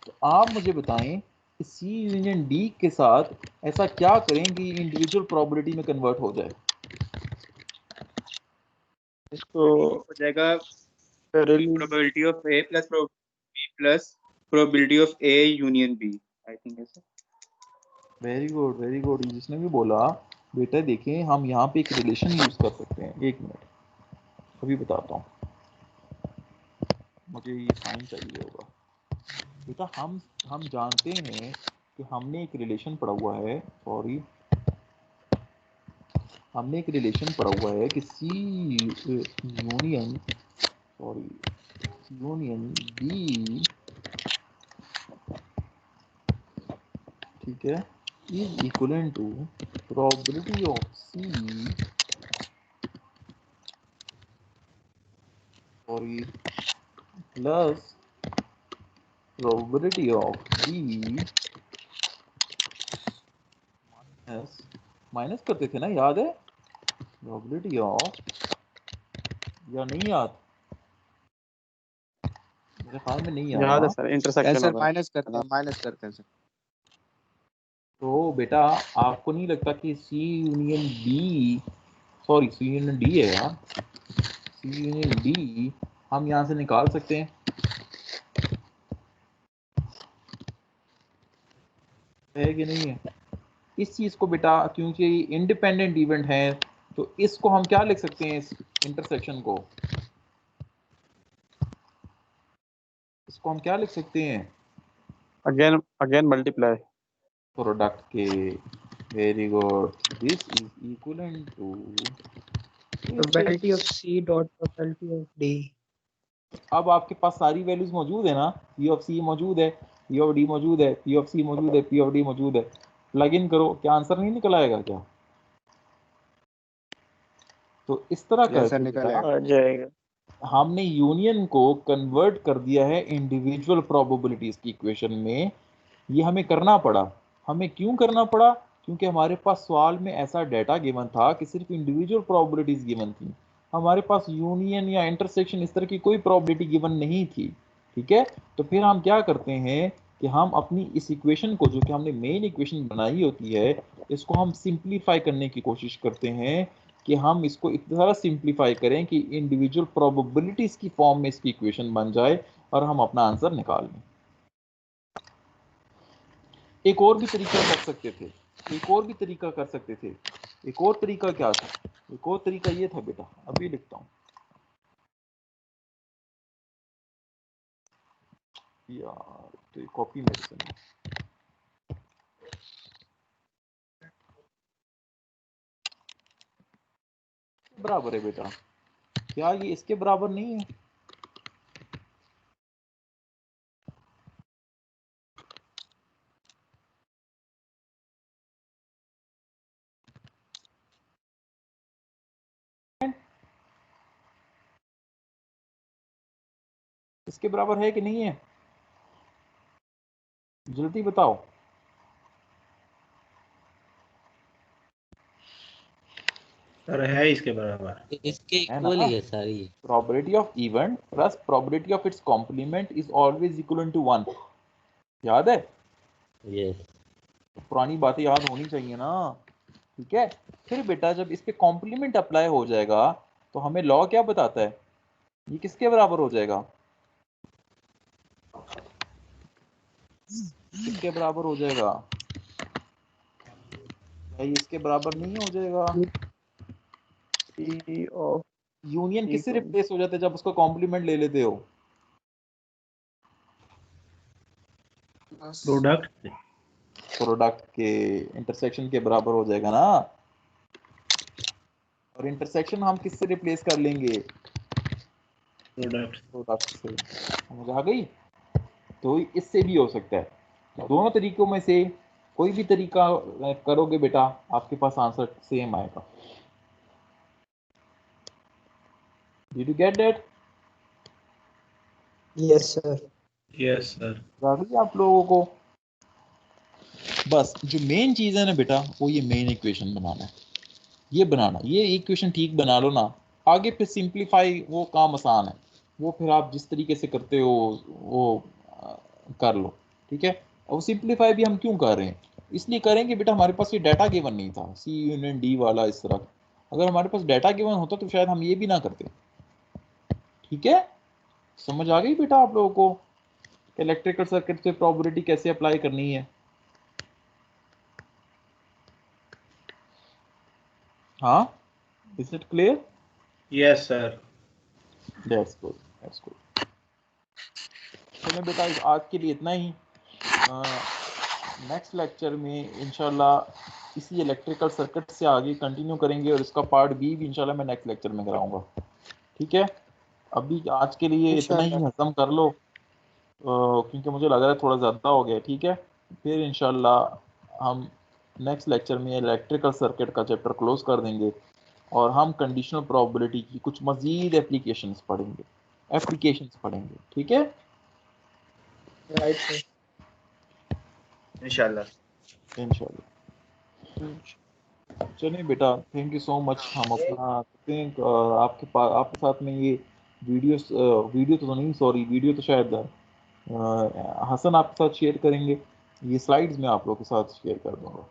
तो आप मुझे बताएं कि सी यूनियन डी के साथ ऐसा क्या करें कि इंडिविजुअल प्रोबेबिलिटी में कन्वर्ट हो जाए? इसको हो जाएगा probability of A plus B plus probability of A union B, I think ऐसा। वेरी गुड, जिसने भी बोला बेटा देखें हम यहाँ पे एक रिलेशन यूज कर सकते हैं। एक मिनट अभी बताता हूँ, मुझे ये साइन चाहिए होगा बेटा। हम जानते हैं कि हमने एक रिलेशन पढ़ा हुआ है, हमने एक रिलेशन पढ़ा हुआ है कि सी यूनियन बी, ठीक है, is equivalent to probability of C plus probability of D yes minus करते थे ना, याद है? प्रोबेबिलिटी ऑफ, या नहीं याद? मेरे ख्याल में नहीं याद याद है ना। सर, इंटरसेक्शन सर होगा। माइनस करते हैं सर। तो बेटा आपको नहीं लगता कि C union B, sorry C union D है यार, सी यूनियन डी हम यहाँ से निकाल सकते हैं? है कि नहीं है? इस चीज को बेटा, क्योंकि इंडिपेंडेंट इवेंट है, तो इसको हम क्या लिख सकते हैं, इस इंटरसेक्शन को, इसको हम क्या लिख सकते हैं? अगेन मल्टीप्लाई प्रोडक्ट के, very good, this is equivalent to probability of C dot probability of D. अब आपके पास सारी वैल्यूज मौजूद है ना, पी ऑफ सी मौजूद है, पी ऑफ डी मौजूद है, पी ऑफ सी मौजूद है, पी ऑफ डी मौजूद है, प्लग इन करो, क्या आंसर नहीं निकल आएगा क्या? तो इस तरह सर करके निकल बेटा आ जाएगा। हमने यूनियन को कन्वर्ट कर दिया है इंडिविजुअल प्रोबेबिलिटीज की इक्वेशन में। ये हमें करना पड़ा। हमें क्यों करना पड़ा? क्योंकि हमारे पास सवाल में ऐसा डाटा गिवन था कि सिर्फ इंडिविजुअल प्रोबेबिलिटीज गिवन थी, हमारे पास यूनियन या इंटरसेक्शन इस तरह की कोई प्रोबेबिलिटी गिवन नहीं थी। ठीक है, तो फिर हम क्या करते हैं कि हम अपनी इस इक्वेशन को, जो कि हमने मेन इक्वेशन बनाई होती है, इसको हम सिंप्लीफाई करने की कोशिश करते हैं कि हम इसको इतना सारा सिंप्लीफाई करें कि इंडिविजुअल प्रोबेबिलिटीज की फॉर्म में इसकी इक्वेशन बन जाए और हम अपना आंसर निकाल लें। एक और भी तरीका कर सकते थे, एक और भी तरीका कर सकते थे। एक और तरीका क्या था? एक और तरीका ये था बेटा, अभी लिखता हूँ यार, तो ये कॉपी मेरे से नहीं, बराबर है बेटा, क्या ये इसके बराबर नहीं है? इसके बराबर है कि नहीं है? जल्दी बताओ। सर है इसके बराबर। इसके है ना? इक्वल ही है सारी। Probability of event plus probability of its complement is always equal to 1। याद है? यस। पुरानी बातें याद होनी चाहिए ना। ठीक है, फिर बेटा जब इस पे कॉम्प्लीमेंट अप्लाई हो जाएगा तो हमें लॉ क्या बताता है? ये किसके बराबर हो जाएगा? किसके बराबर हो जाएगा? क्या ये इसके बराबर नहीं हो जाएगा? सी ऑफ यूनियन सी किससे को रिप्लेस हो जाता है जब उसका कॉम्प्लीमेंट ले लेते हो? प्रोडक्ट से। प्रोडक्ट के इंटरसेक्शन के बराबर हो जाएगा ना। और इंटरसेक्शन हम किससे रिप्लेस कर लेंगे? प्रोडक्ट से। समझ आ गई? तो इससे भी हो सकता है। दोनों तरीकों में से कोई भी तरीका करोगे बेटा, आपके पास आंसर सेम आएगा। Did you get that? Yes sir. Yes sir. आप लोगों को बस जो मेन चीज है ना बेटा, वो ये मेन इक्वेशन बनाना है, ये बनाना, ये इक्वेशन ठीक बना लो ना, आगे फिर सिंप्लीफाई वो काम आसान है, वो फिर आप जिस तरीके से करते हो वो कर लो। ठीक है, और सिंप्लीफाई भी हम क्यों कर रहे हैं? इसलिए करेंगे बेटा, हमारे पास ये डाटा गिवन नहीं था, सी यूनियन डी वाला इस तरह। अगर हमारे पास डाटा गिवन होता तो शायद हम ये भी ना करते। ठीक है, समझ आ गई बेटा आप लोगों को इलेक्ट्रिकल सर्किट से प्रोबेबिलिटी कैसे अप्लाई करनी है? हाँ, is it clear? Yes sir. That's good, that's good. चलो बेटा, आज के लिए इतना ही। नेक्स्ट लेक्चर में इंशाल्लाह इसी इलेक्ट्रिकल सर्किट से आगे कंटिन्यू करेंगे, और इसका पार्ट बी भी इंशाल्लाह मैं नेक्स्ट लेक्चर में कराऊंगा। ठीक है, अभी आज के लिए इतना ही खत्म कर लो, क्योंकि मुझे लग रहा है थोड़ा ज़्यादा हो गया। ठीक है, फिर इंशाल्लाह हम नेक्स्ट लेक्चर में इलेक्ट्रिकल सर्किट का चैप्टर क्लोज कर देंगे, और हम कंडीशनल प्रोबेबिलिटी की कुछ मज़ीद एप्लीकेशंस पढ़ेंगे। ठीक है, राइट सर। इंशाल्लाह। इंशाल्लाह। चलिए बेटा, थैंक यू सो मच। हम अपना आपके साथ में ये वीडियो तो नहीं, सॉरी वीडियो तो शायद हसन आपके साथ शेयर करेंगे, ये स्लाइड्स मैं आप लोगों के साथ शेयर कर दूंगा।